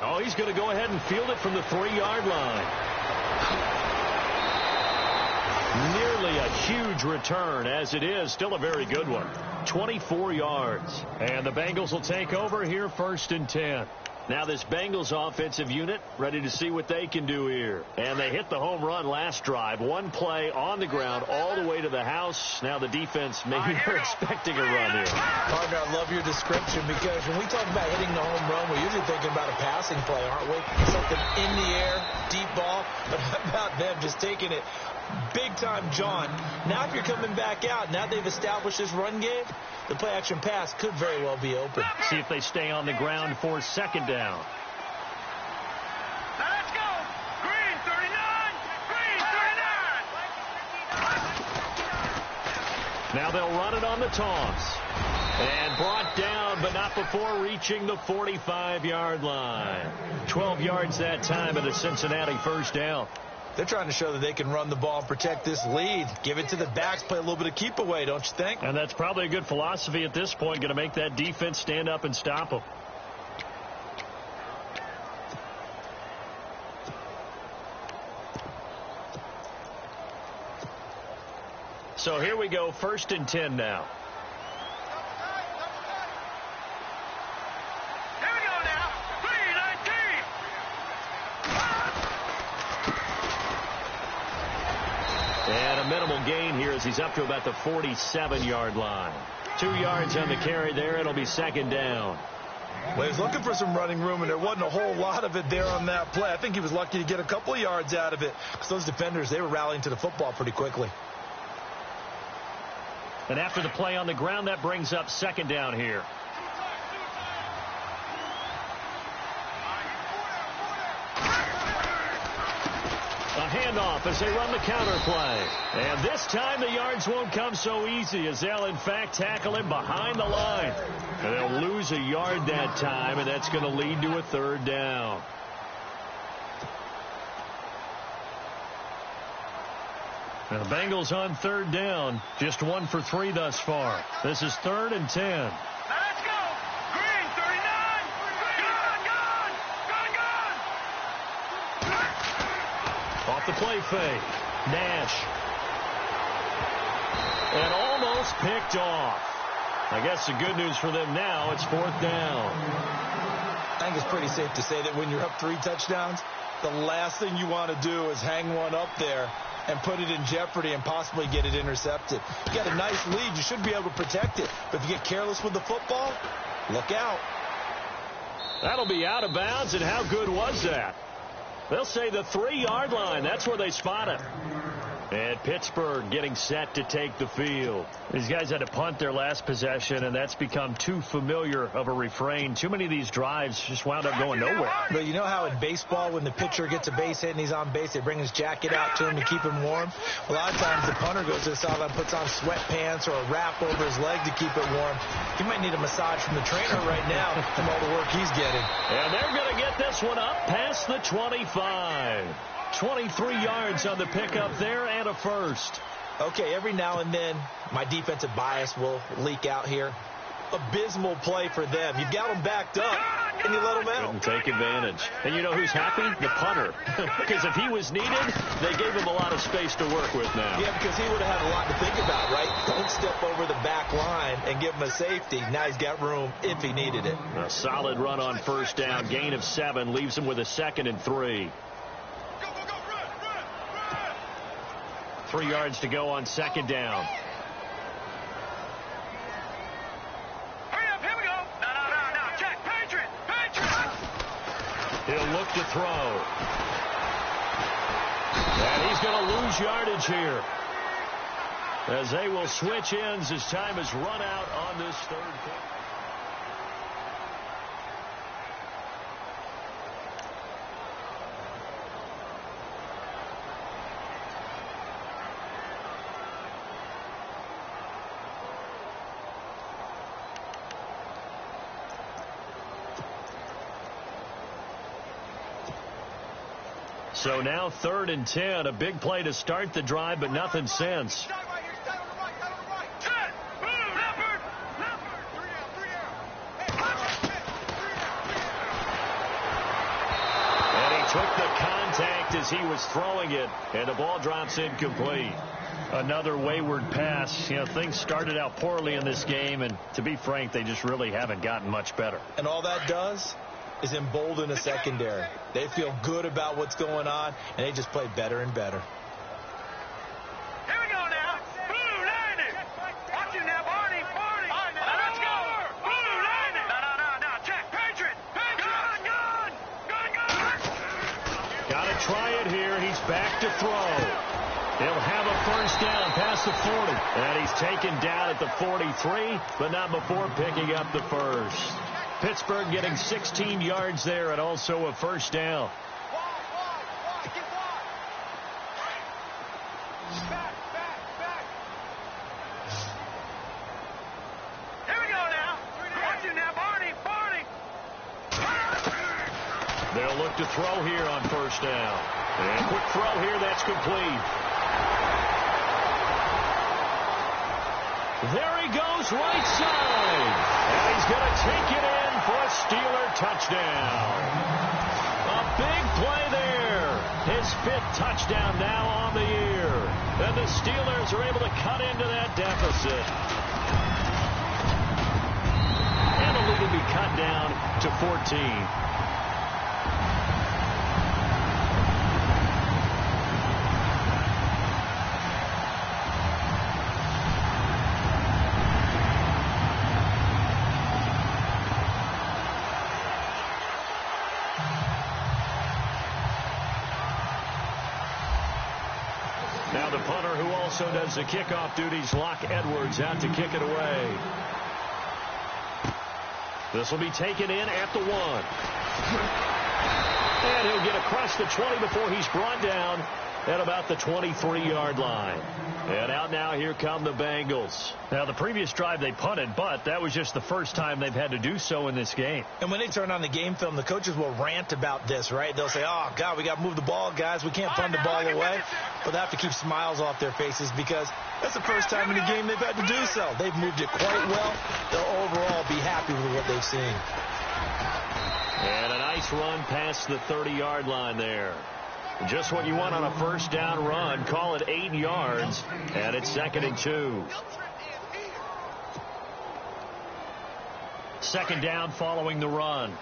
Oh, he's going to go ahead and field it from the 3-yard line. Nearly a huge return, as it is still a very good one. 24 yards. And the Bengals will take over here 1st and 10. Now this Bengals offensive unit ready to see what they can do here. And they hit the home run last drive. One play on the ground all the way to the house. Now the defense maybe they're expecting a run here. Partner, I love your description because when we talk about hitting the home run, we're usually thinking about a passing play, aren't we? Something in the air, deep ball. But how about them just taking it big time, John? Now if you're coming back out, now they've established this run game, the play-action pass could very well be open. See if they stay on the ground for 2nd down. Now let's go. Green 39. Green 39. Now they'll run it on the toss. And brought down, but not before reaching the 45-yard line. 12 yards that time at a Cincinnati 1st down. They're trying to show that they can run the ball and protect this lead. Give it to the backs, play a little bit of keep away, don't you think? And that's probably a good philosophy at this point, going to make that defense stand up and stop them. So here we go, 1st and 10 now. Here we go now. 319. And a minimal gain here as he's up to about the 47-yard line. 2 yards on the carry there. It'll be 2nd down. Well, he was looking for some running room, and there wasn't a whole lot of it there on that play. I think he was lucky to get a couple of yards out of it because those defenders, they were rallying to the football pretty quickly. And after the play on the ground, that brings up 2nd down here. A handoff as they run the counter play. And this time the yards won't come so easy as they'll, in fact, tackle him behind the line. And they'll lose a yard that time, and that's going to lead to a 3rd down. And the Bengals on 3rd down. Just 1 for 3 thus far. This is 3rd and 10. Now let's go. Green 39. Gone. Off the play fake. Nash. And almost picked off. I guess the good news for them now, it's 4th down. I think it's pretty safe to say that when you're up 3 touchdowns, the last thing you want to do is hang one up there and put it in jeopardy and possibly get it intercepted. You got a nice lead. You should be able to protect it. But if you get careless with the football, look out. That'll be out of bounds, and how good was that? They'll say the 3-yard line. That's where they spot it. And Pittsburgh getting set to take the field. These guys had to punt their last possession, and that's become too familiar of a refrain. Too many of these drives just wound up going nowhere. But you know how in baseball, when the pitcher gets a base hit and he's on base, they bring his jacket out to him to keep him warm? A lot of times the punter goes to the sideline, puts on sweatpants or a wrap over his leg to keep it warm. He might need a massage from the trainer right now from all the work he's getting. And they're going to get this one up past the 25. 23 yards on the pickup there and a first. Okay, every now and then my defensive bias will leak out here. Abysmal play for them. You've got them backed up. and you let him out. Couldn't take advantage. And you know who's happy? The punter. Because if he was needed, they gave him a lot of space to work with now. Yeah, because he would have had a lot to think about, right? Don't step over the back line and give him a safety. Now he's got room if he needed it. A solid run on first down. Gain of 7 leaves him with a 2nd and 3. 3 yards to go on 2nd down. He'll look to throw. And he's going to lose yardage here, as they will switch ends as time has run out on this 3rd pick. So now 3rd and 10, a big play to start the drive, but nothing since. And he took the contact as he was throwing it, and the ball drops incomplete. Another wayward pass. You know, things started out poorly in this game, and to be frank, they just really haven't gotten much better. And all that does is embolden the secondary. They feel good about what's going on, and they just play better and better. Here we go now. Blue Lightning. Watch it now, Barney. Let's go. Blue Lightning. No. Check. Patriot. Gun. Got to try it here. He's back to throw. He'll have a first down past the 40. And he's taken down at the 43, but not before picking up the first. Pittsburgh getting 16 yards there and also a first down. Here we go now. Watch it now, Barney. They'll look to throw here on first down. And quick throw here, that's complete. There he goes, right side. And he's going to take it in for a Steeler touchdown. A big play there. His 5th touchdown now on the year. And the Steelers are able to cut into that deficit. And the lead will be cut down to 14. Now the punter, who also does the kickoff duties, Locke Edwards, out to kick it away. This will be taken in at the 1. And he'll get across the 20 before he's brought down at about the 23-yard line. And out now, here come the Bengals. Now, the previous drive they punted, but that was just the first time they've had to do so in this game. And when they turn on the game film, the coaches will rant about this, right? They'll say, oh, God, we got to move the ball, guys. We can't punt the ball away. But they have to keep smiles off their faces because that's the first time in the game they've had to do so. They've moved it quite well. They'll overall be happy with what they've seen. And a nice run past the 30-yard line there. Just what you want on a first down run. Call it 8 yards, and it's 2nd and 2. 2nd down following the run.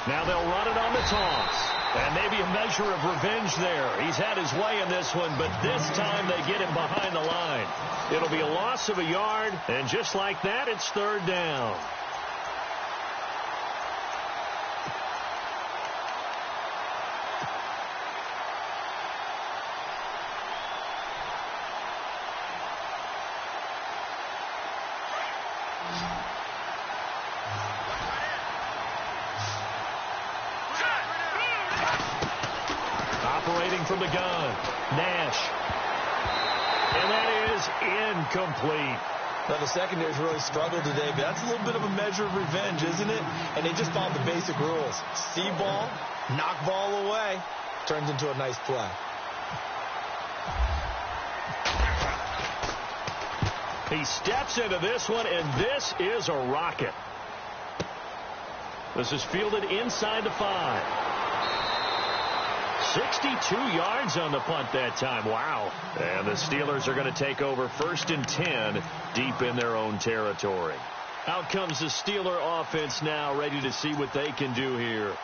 Now they'll run it on the toss. And maybe a measure of revenge there. He's had his way in this one, but this time they get him behind the line. It'll be a loss of a yard, and just like that, it's 3rd down. Operating from the gun, Nash. And that is incomplete. Well, the secondary's really struggled today, but that's a little bit of a measure of revenge, isn't it? And they just followed the basic rules. See ball, knock ball away, turns into a nice play. He steps into this one, and this is a rocket. This is fielded inside the 5. 62 yards on the punt that time. Wow. And the Steelers are going to take over 1st and 10 deep in their own territory. Out comes the Steeler offense now, ready to see what they can do here.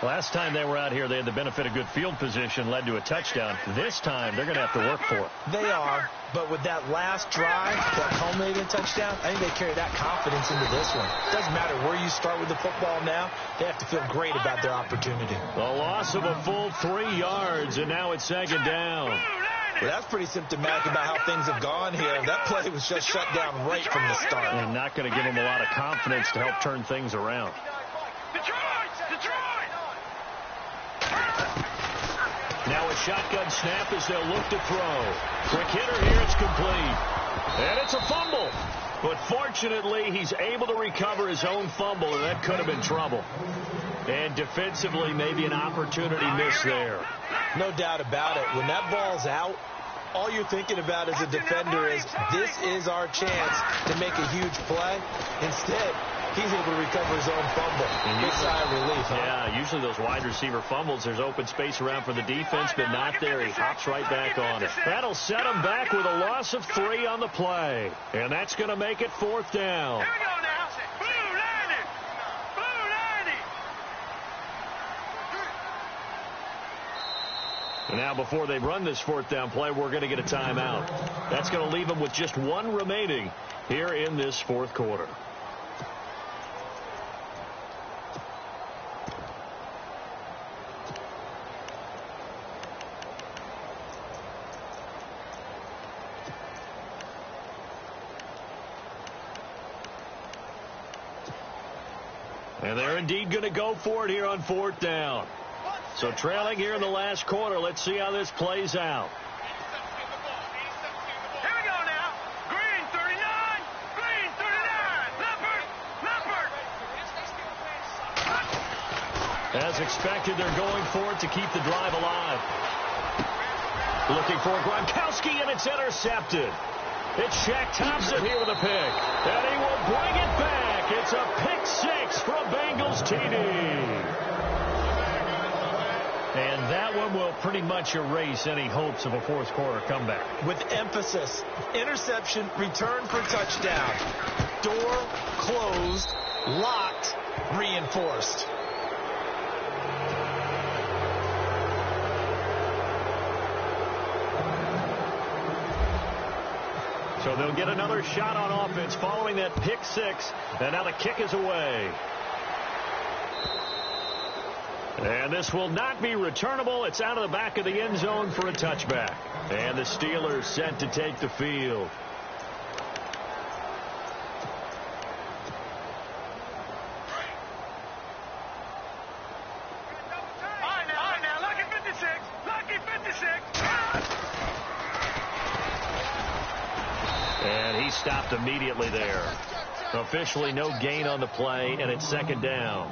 Last time they were out here, they had the benefit of good field position, led to a touchdown. This time, they're going to have to work for it. They are, but with that last drive, that culminating touchdown, I think they carry that confidence into this one. Doesn't matter where you start with the football now, they have to feel great about their opportunity. The loss of a full 3 yards, and now it's 2nd down. Well, that's pretty symptomatic about how things have gone here. That play was just shut down right from the start. And not going to give them a lot of confidence to help turn things around. Now a shotgun snap as they'll look to throw. Quick hitter here, it's complete. And it's a fumble. But fortunately, he's able to recover his own fumble, and that could have been trouble. And defensively, maybe an opportunity miss there. No doubt about it. When that ball's out, all you're thinking about as a defender is, this is our chance to make a huge play. Instead, he's able to recover his own fumble. Big sigh of relief. Yeah, usually those wide receiver fumbles, there's open space around for the defense, but not there. He hops right back on it. That'll set him back with a loss of 3 on the play. And that's going to make it 4th down. Here we go now. Blue landing. Blue landing. And now before they run this 4th down play, we're going to get a timeout. That's going to leave them with just 1 remaining here in this 4th quarter. And they're indeed going to go for it here on 4th down. So trailing here in the last quarter. Let's see how this plays out. Here we go now. Green 39. Green 39. Leopard. As expected, they're going for it to keep the drive alive. Looking for Gronkowski, and it's intercepted. It's Shaq Thompson here with a pick. And he will bring it back. It's a pick 6 from Bengals TD. And that one will pretty much erase any hopes of a 4th quarter comeback. With emphasis, interception, return for touchdown. Door closed, locked, reinforced. So they'll get another shot on offense following that pick 6. And now the kick is away. And this will not be returnable. It's out of the back of the end zone for a touchback. And the Steelers set to take the field. All right now, lucky 56. Lucky 56. And he stopped immediately there. Officially no gain on the play, and it's 2nd down.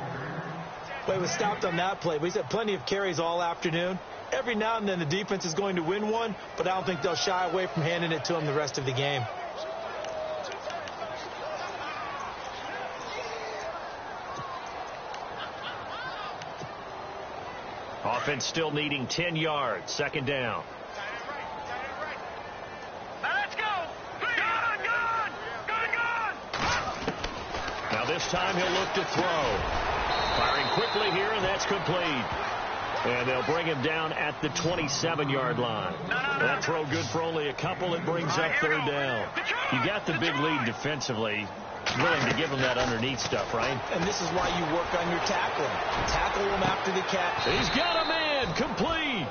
Well, he was stopped on that play, but he's had plenty of carries all afternoon. Every now and then the defense is going to win one, but I don't think they'll shy away from handing it to him the rest of the game. Offense still needing 10 yards. 2nd down. Now let's go. Gun. Now this time he'll look to throw. Firing quickly here, and that's complete. And they'll bring him down at the 27-yard line. That throw good for only a couple. It brings up 3rd down. You got the big lead defensively. Willing to give him that underneath stuff, right? And this is why you work on your tackling. Tackle him after the catch. He's got a man. Complete.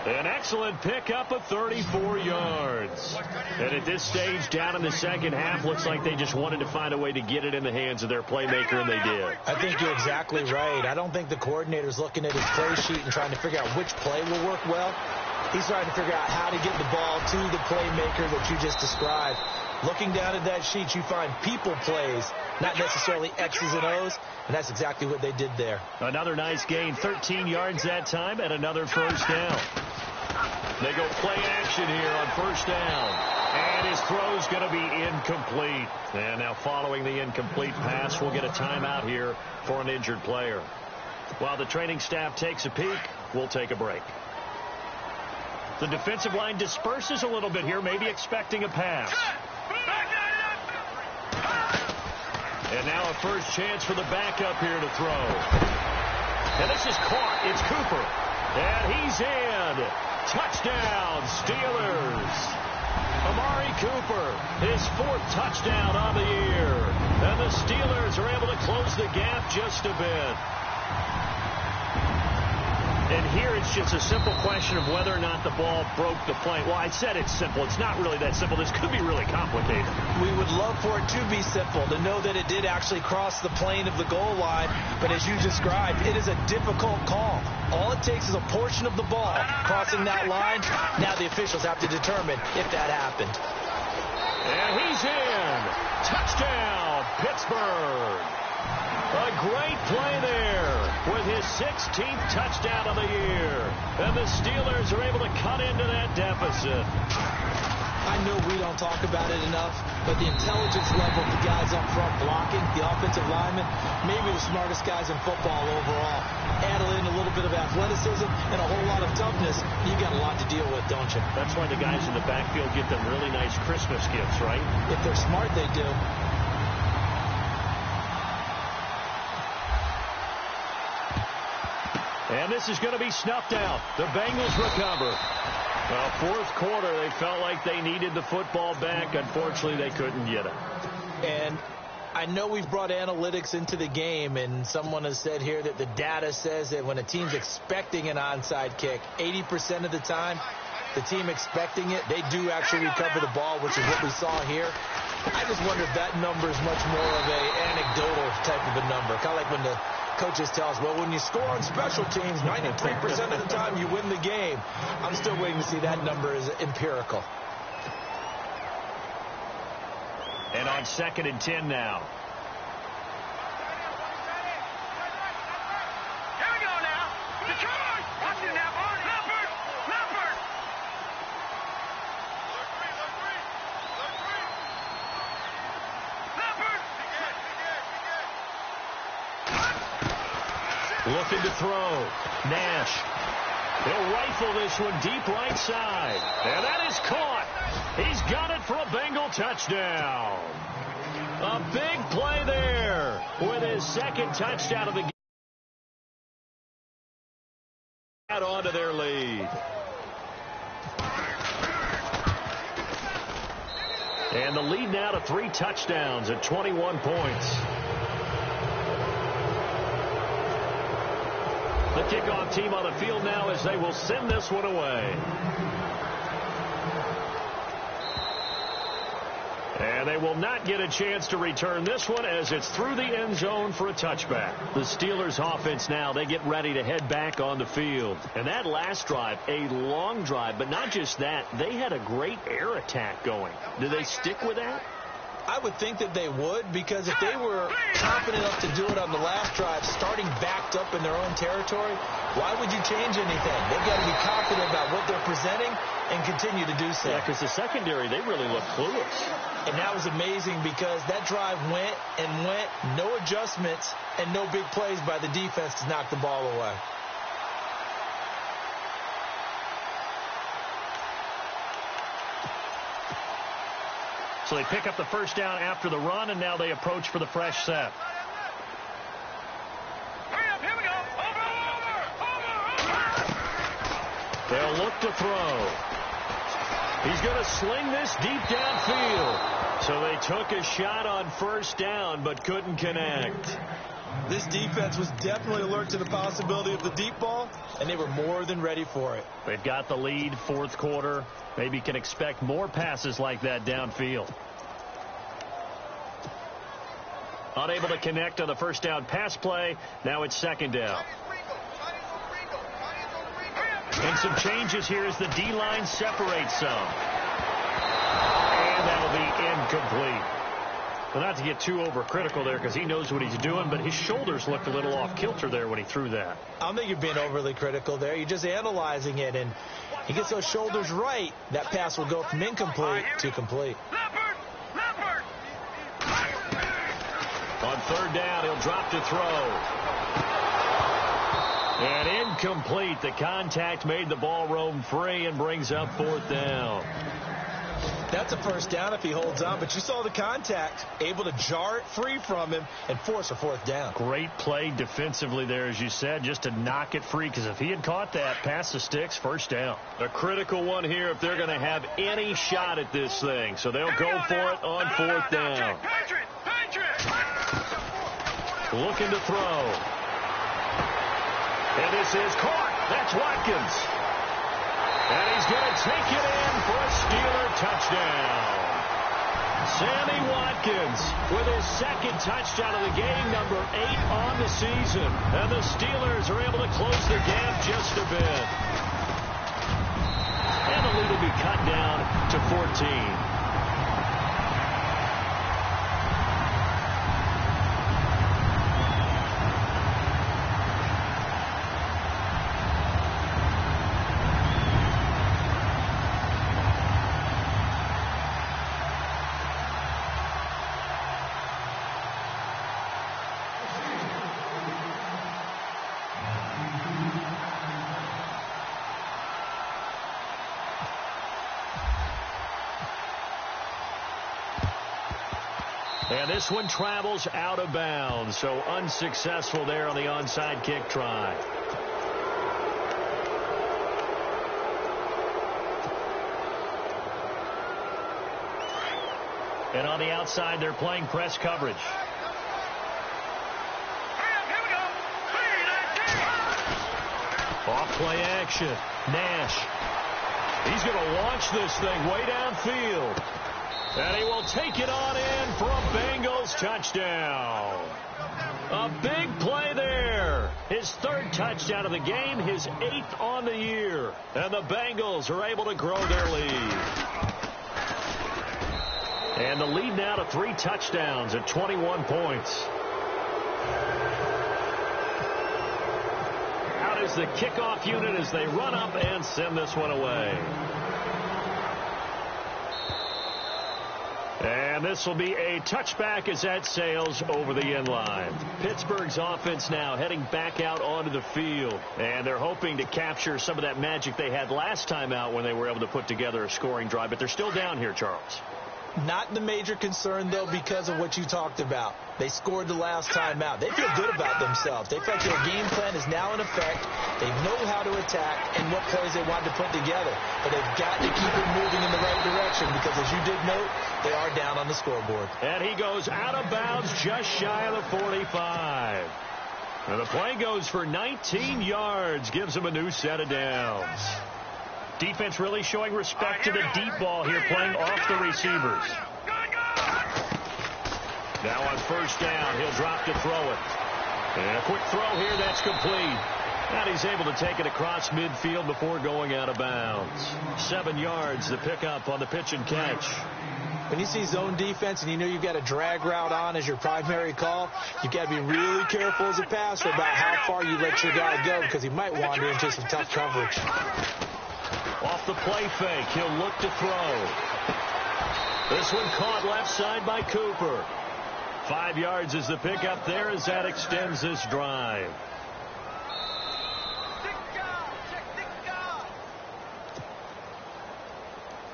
An excellent pickup of 34 yards. And at this stage, down in the 2nd half, looks like they just wanted to find a way to get it in the hands of their playmaker, and they did. I think you're exactly right. I don't think the coordinator's looking at his play sheet and trying to figure out which play will work well. He's trying to figure out how to get the ball to the playmaker that you just described. Looking down at that sheet, you find people plays, not necessarily X's and O's, and that's exactly what they did there. Another nice gain, 13 yards that time, and another 1st down. They go play action here on 1st down. And And his throw's going to be incomplete. And now following the incomplete pass, we'll get a timeout here for an injured player. While the training staff takes a peek, we'll take a break. The defensive line disperses a little bit here, maybe expecting a pass. And now a first chance for the backup here to throw. And this is caught. It's Cooper. And he's in. Touchdown, Steelers. Amari Cooper, his 4th touchdown on the year. And the Steelers are able to close the gap just a bit. And here it's just a simple question of whether or not the ball broke the plane. Well, I said it's simple. It's not really that simple. This could be really complicated. We would love for it to be simple, to know that it did actually cross the plane of the goal line. But as you described, it is a difficult call. All it takes is a portion of the ball crossing that line. Now the officials have to determine if that happened. And he's in. Touchdown, Pittsburgh. A great play there with his 16th touchdown of the year. And the Steelers are able to cut into that deficit. I know we don't talk about it enough, but the intelligence level of the guys up front blocking, the offensive linemen, maybe the smartest guys in football overall. Add in a little bit of athleticism and a whole lot of toughness, you got a lot to deal with, don't you? That's why the guys in the backfield get them really nice Christmas gifts, right? If they're smart, they do. And this is going to be snuffed out. The Bengals recover. Well, 4th quarter, they felt like they needed the football back. Unfortunately, they couldn't get it. And I know we've brought analytics into the game, and someone has said here that the data says that when a team's expecting an onside kick, 80% of the time, the team expecting it, they do actually recover the ball, which is what we saw here. I just wonder if that number is much more of an anecdotal type of a number. Kind of like when the coaches tell us, well, when you score on special teams, 93% of the time you win the game. I'm still waiting to see that number is empirical. And on 2nd and 10 now. Here we go now. Detroit. Watch it now, Barney. Leopard. Leopard. Looking to throw. Nash. He'll rifle this one deep right side. And that is caught. He's got it for a Bengal touchdown. A big play there with his 2nd touchdown of the game. Add on to their lead. And the lead now to 3 touchdowns at 21 points. The kickoff team on the field now as they will send this one away. And they will not get a chance to return this one as it's through the end zone for a touchback. The Steelers offense now, they get ready to head back on the field. And that last drive, a long drive, but not just that, they had a great air attack going. Do they stick with that? I would think that they would, because if they were confident enough to do it on the last drive, starting backed up in their own territory, why would you change anything? They've got to be confident about what they're presenting and continue to do so. Yeah, because the secondary, they really look clueless. And that was amazing because that drive went and went, no adjustments, and no big plays by the defense to knock the ball away. So they pick up the first down after the run, and now they approach for the fresh set. Hurry up, here we go. Over. They'll look to throw. He's going to sling this deep downfield. So they took a shot on first down, but couldn't connect. This defense was definitely alert to the possibility of the deep ball, and they were more than ready for it. They've got the lead, 4th quarter. Maybe can expect more passes like that downfield. Unable to connect on the first down pass play. Now it's 2nd down. And some changes here as the D-line separates some. And that'll be incomplete. Well, not to get too overcritical there because he knows what he's doing, but his shoulders looked a little off kilter there when he threw that. I don't think you're being overly critical there. You're just analyzing it, and he gets those shoulders right. That pass will go from incomplete to complete. On third down, he'll drop to throw. And incomplete. The contact made the ball roam free and brings up fourth down. That's a first down if he holds on, but you saw the contact, able to jar it free from him and force a fourth down. Great play defensively there, as you said, just to knock it free, because if he had caught that, past the sticks, first down. A critical one here if they're going to have any shot at this thing, so they'll go for it on fourth down. Looking to throw. And this is caught. That's Watkins. And he's going to take it in for a Steeler touchdown. Sammy Watkins with his second touchdown of the game, number 8 on the season. And the Steelers are able to close the gap just a bit. And the lead will be cut down to 14. And this one travels out of bounds, so unsuccessful there on the onside kick try. And on the outside, they're playing press coverage. Off play action. Nash. He's going to launch this thing way downfield. And he will take it on in for a Bengals touchdown. A big play there. His third touchdown of the game, his 8th on the year. And the Bengals are able to grow their lead. And the lead now to 3 touchdowns at 21 points. Out is the kickoff unit as they run up and send this one away. And this will be a touchback as that sails over the end line. Pittsburgh's offense now heading back out onto the field. And they're hoping to capture some of that magic they had last time out when they were able to put together a scoring drive. But they're still down here, Charles. Not the major concern, though, because of what you talked about. They scored the last time out. They feel good about themselves. They feel like their game plan is now in effect. They know how to attack and what plays they want to put together. But they've got to keep it moving in the right direction because, as you did note, they are down on the scoreboard. And he goes out of bounds just shy of the 45. And the play goes for 19 yards, gives him a new set of downs. Defense really showing respect to the deep ball here, playing off the receivers. Now on first down, he'll drop to throw it. And a quick throw here, that's complete. And he's able to take it across midfield before going out of bounds. 7 yards, the pickup on the pitch and catch. When you see zone defense and you know you've got a drag route on as your primary call, you've got to be really careful as a passer about how far you let your guy go because he might wander into some tough coverage. Off the play fake, he'll look to throw. This one caught left side by Cooper. 5 yards is the pickup there as that extends this drive.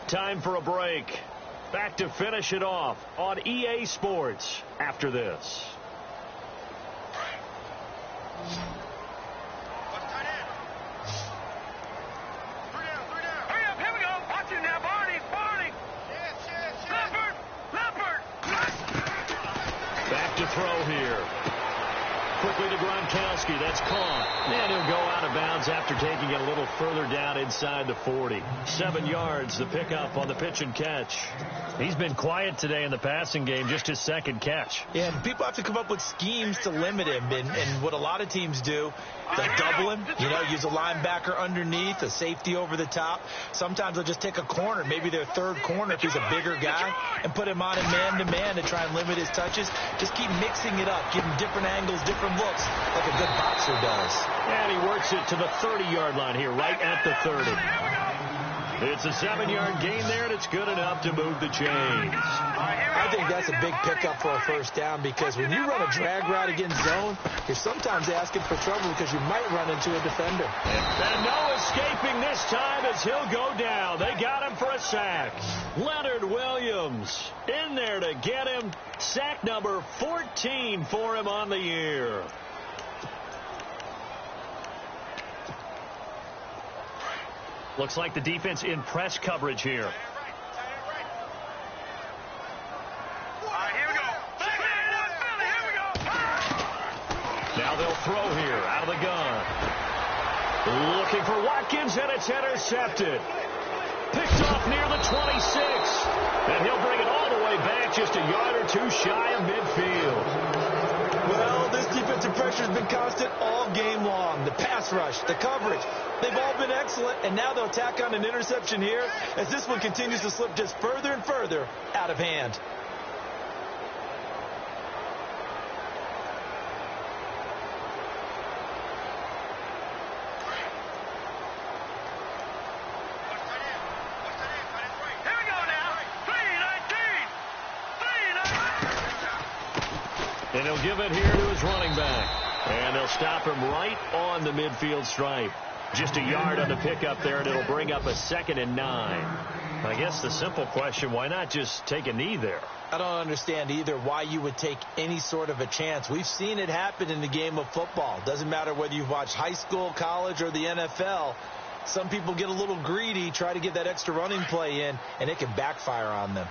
Time for a break. Back to finish it off on EA Sports after this. Back to throw here. Quickly to Gronkowski. That's caught. And he'll go out of bounds after taking it a little further down inside the 40. 7 yards, the pickup on the pitch and catch. He's been quiet today in the passing game, just his second catch. Yeah, and people have to come up with schemes to limit him. And what a lot of teams do, they'll double him, use a linebacker underneath, a safety over the top. Sometimes they'll just take a corner, maybe their third corner if he's a bigger guy, and put him on a man-to-man to try and limit his touches. Just keep mixing it up, give him different angles, different looks, like a good boxer does. And he works it to the 30-yard line here, right at the 30. It's a 7-yard gain there, and it's good enough to move the chains. I think that's a big pickup for a first down, because when you run a drag route against zone, you're sometimes asking for trouble because you might run into a defender. And no escaping this time as he'll go down. They got him for a sack. Leonard Williams in there to get him. Sack number 14 for him on the year. Looks like the defense in press coverage here. Now they'll throw here out of the gun. Looking for Watkins, and it's intercepted. Picked off near the 26. And he'll bring it all the way back, just a yard or two shy of midfield. Well, this defensive pressure has been constant all game long. The pass rush, the coverage, they've all been excellent, and now they'll tack on an interception here as this one continues to slip just further and further out of hand. And he'll give it here to his running back. And they'll stop him right on the midfield stripe. Just a yard on the pickup there, and it'll bring up a 2nd and 9. I guess the simple question, why not just take a knee there? I don't understand either why you would take any sort of a chance. We've seen it happen in the game of football. Doesn't matter whether you've watched high school, college, or the NFL. Some people get a little greedy, try to get that extra running play in, and it can backfire on them.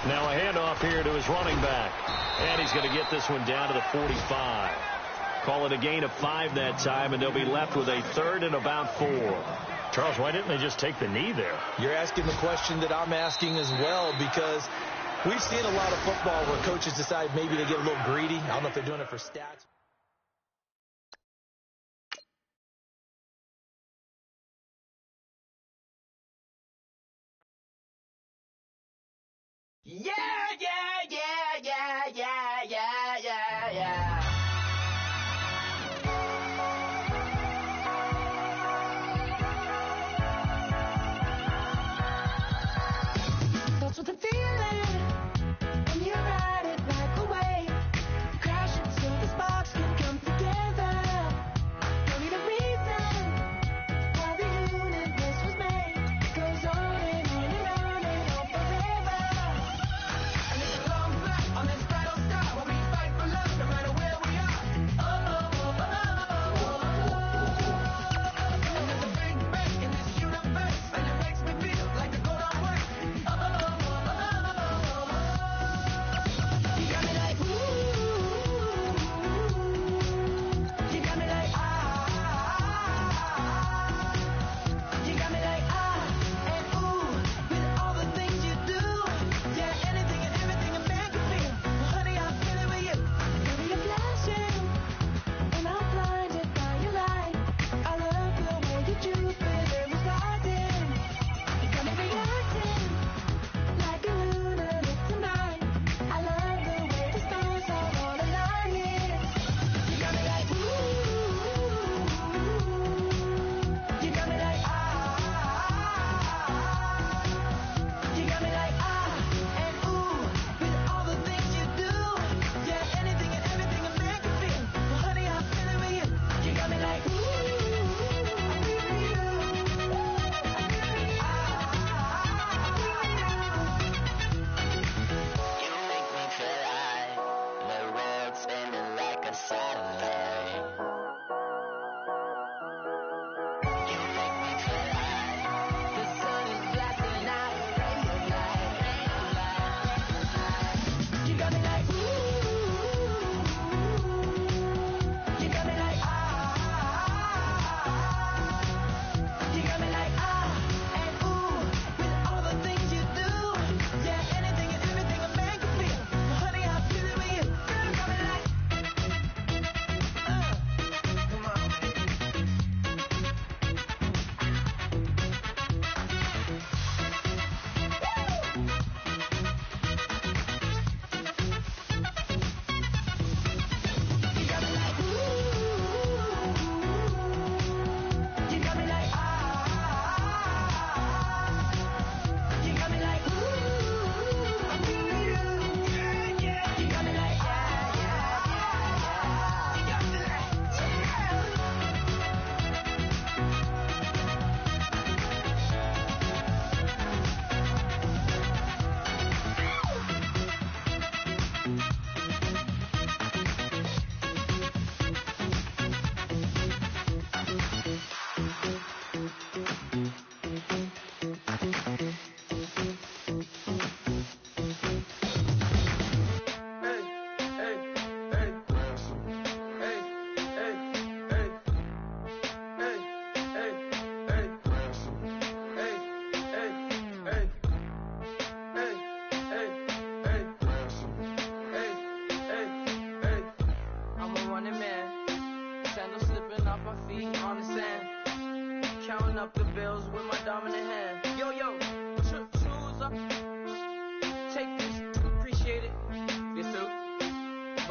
Now a handoff here to his running back. And he's going to get this one down to the 45. Call it a gain of 5 that time, and they'll be left with a 3rd and about 4. Charles, why didn't they just take the knee there? You're asking the question that I'm asking as well, because we've seen a lot of football where coaches decide maybe they get a little greedy. I don't know if they're doing it for stats. Yeah, yeah, yeah, yeah, yeah, yeah, yeah, yeah. That's what the feeling when you ride it like a wave. Crash it so the sparks can come together. Don't need a reason why the universe was made. Goes on and on and on and on forever. And it's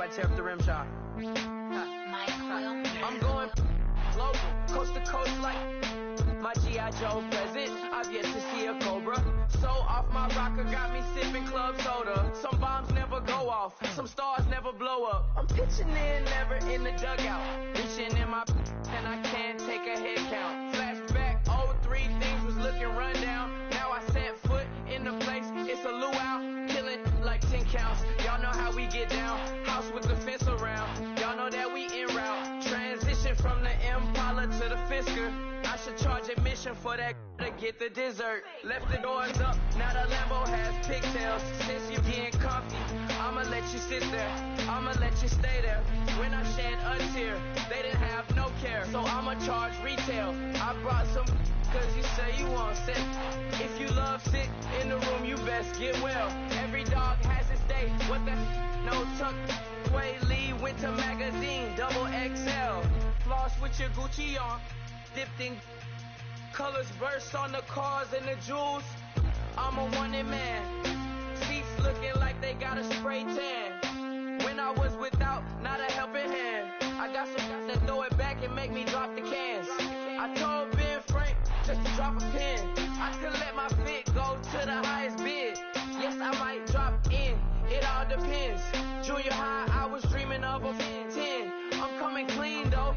I tear up the rim shot. I'm going global, coast to coast like my G.I. Joe present. I've yet to see a Cobra. So off my rocker got me sipping club soda. Some bombs never go off, some stars never blow up. I'm pitching in, never in the dugout. Reaching in my and I can't take a head count. Flashback, 03, things was looking rundown. Now I set foot in the place, it's a luau. Killing like 10 counts. Y'all know how we get down. House with the fence around. Y'all know that we en route. Transition from the Impala to the Fisker. I should charge admission for that to get the dessert. Left the doors up, now the Lambo has pigtails. Since you getting comfy, I'ma let you sit there. I'ma let you stay there. When I shed a tear, they didn't have no care. So I'ma charge retail. I brought some cause you say you want sit. If you love sit in the room, you best get well. Every dog has its day. What the no tuck. Way Lee Winter Magazine, double XL. Floss with your Gucci on. Dipped in colors burst on the cars and the jewels. I'm a wanted man. Seats looking like they got a spray tan. When I was without, not a helping hand. I got some guys that throw it back and make me drop the cans. I told Ben Frank just to drop a pin. I could let my fit go to the highest bid. Yes, I might drop in. It all depends. Junior high, I was dreaming of a 10. I'm coming clean though.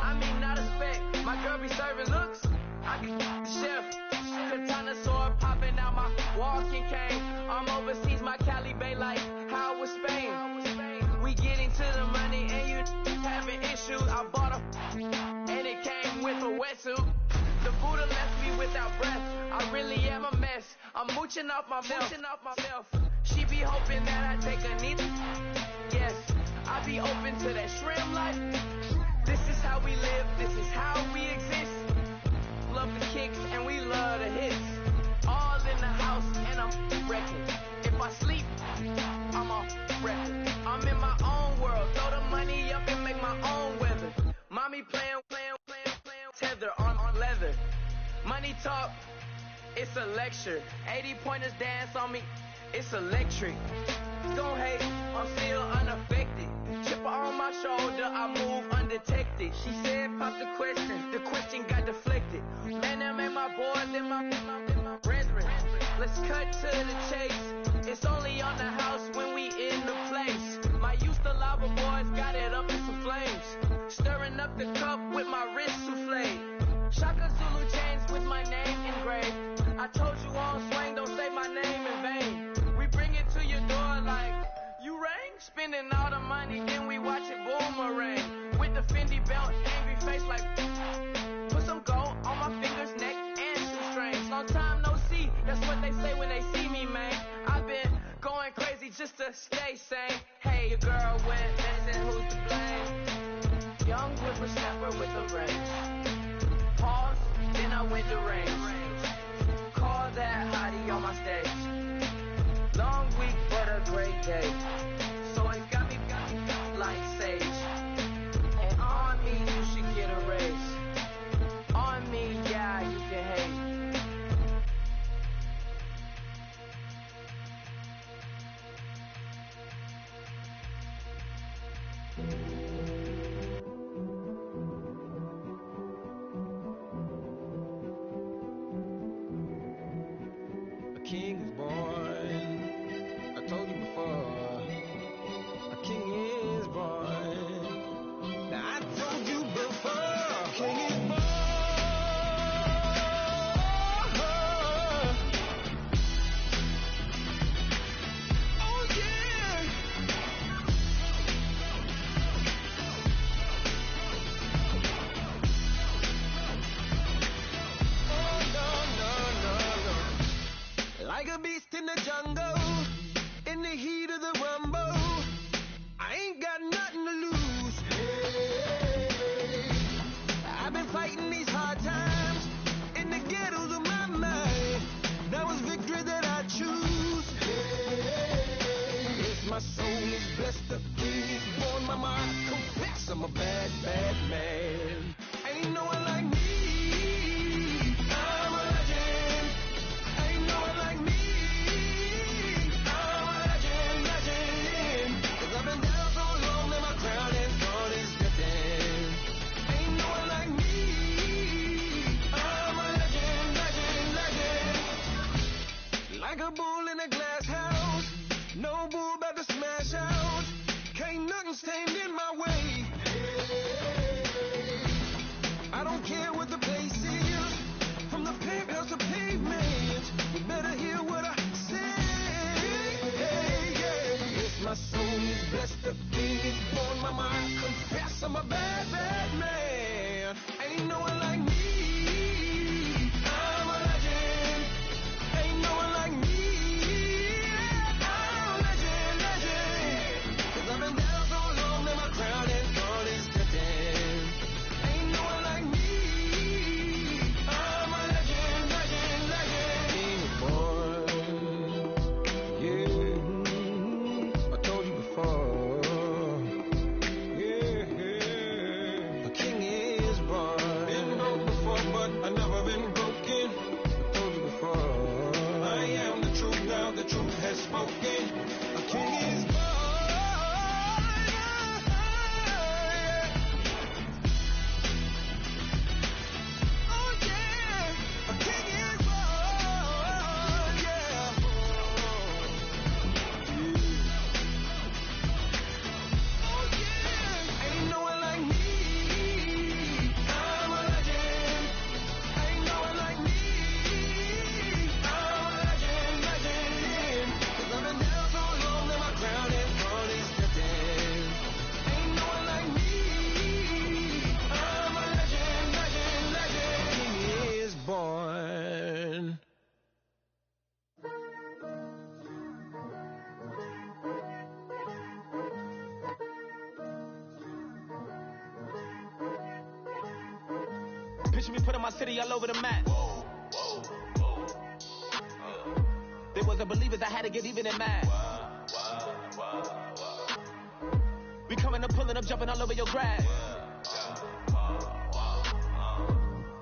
I mean, not a spec. My girl be serving looks. I can the chef. Katana sword popping out my walking cane. I'm overseas, my Cali Bay like how was Spain. We getting to the money and you having issues. I bought a and it came with a wetsuit. The Buddha left me without breath. I really am a mess. I'm mooching off myself. She be hoping that I take a knee. Yes, I be open to that shrimp life. This is how we live, this is how we exist. Love the kicks and we love the hits. All in the house and I'm wrecking. If I sleep, I'm off record. I'm in my own world, throw the money up and make my own weather. Mommy playing, tether on leather. Money talk, it's a lecture. 80 pointers dance on me, it's electric. Don't hate, I'm still unaffected. Chipper on my shoulder, I move undetected. She said, pop the question got deflected. Man, them ain't my boys, them my brethren. Let's cut to the chase. It's only on the house when we in the place. My used to lava boys got it up in some flames. Stirring up the cup with my wrist souffle. Shaka Zulu chains with my name engraved. I told you on swing, don't say my name in vain. We bring it to your door like, you rang? Spending all the money, then we watch it boomerang. With the Fendi belt, angry face like, put some gold on my fingers, neck, and shoestrings. Long time no see, that's what they say when they see me, man. I've been going crazy just to stay sane. Hey, your girl went missing, who's to blame? Young whippersnapper with a range. Pause, then I went to range. Call that hottie on my stage. Long week, but a great day. So it got me like sage. And on me, you should get a raise. On me, yeah, you can hate. A king is born. I told you before. A king is born. Now I told you before. A king is born. Oh yeah. Oh no. Like a beast in the jungle. In the heat of the rumble, I ain't got nothing to lose. Hey, I've been fighting these hard times in the ghettos of my mind. Now it's victory that I choose. Hey, if my soul is blessed, the king is born. Mama, I confess I'm a bad, bad man. Ain't no one like me. I'm a legend. Ain't no one like me. I've been down so long. to smash out. Can't nothing stand in my way. I don't care what the place is, from the penthouse to pavement. You better hear what I say. Yes, my soul is blessed, the king is born. My mind confess I'm a bad, bad man. Ain't no one like me. I'm a legend. Ain't no one like me. I'm a legend, legend. 'Cause I've been down so long that my crown is gone, it's sitting. Ain't no one like me. I'm a legend, legend, legend. Born, yeah. I told you before. Yeah, a king is born. Been broke before, but I never been broken. I told you before. I am the truth now, the truth has spoken. A king is born. Oh yeah, a king is born. Yeah. Oh yeah, ain't no one like me. I'm a legend. Ain't no one like me. I'm a legend, legend. 'Cause I've been down so long that my crown is gone, it's sitting. Ain't no one like me. I'm a legend, legend, legend. King is born. Picture me putting my city all over the map. They wasn't believers, I had to get even and mad. We coming up, pulling up, jumping all over your grass.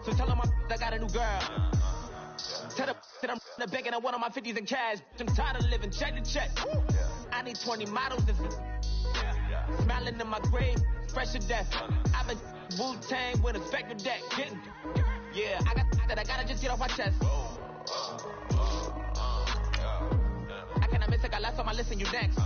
So tell them I got a new girl. Tell them that I'm the bank and I want on my 50s in cash. I'm tired of living check to check. I need 20 models. Smiling in my grave, fresh to death. I've been Wu-Tang with a spectre deck. Getting, yeah, I got that. I gotta just get off my chest. I cannot miss it. I last on my list and you next.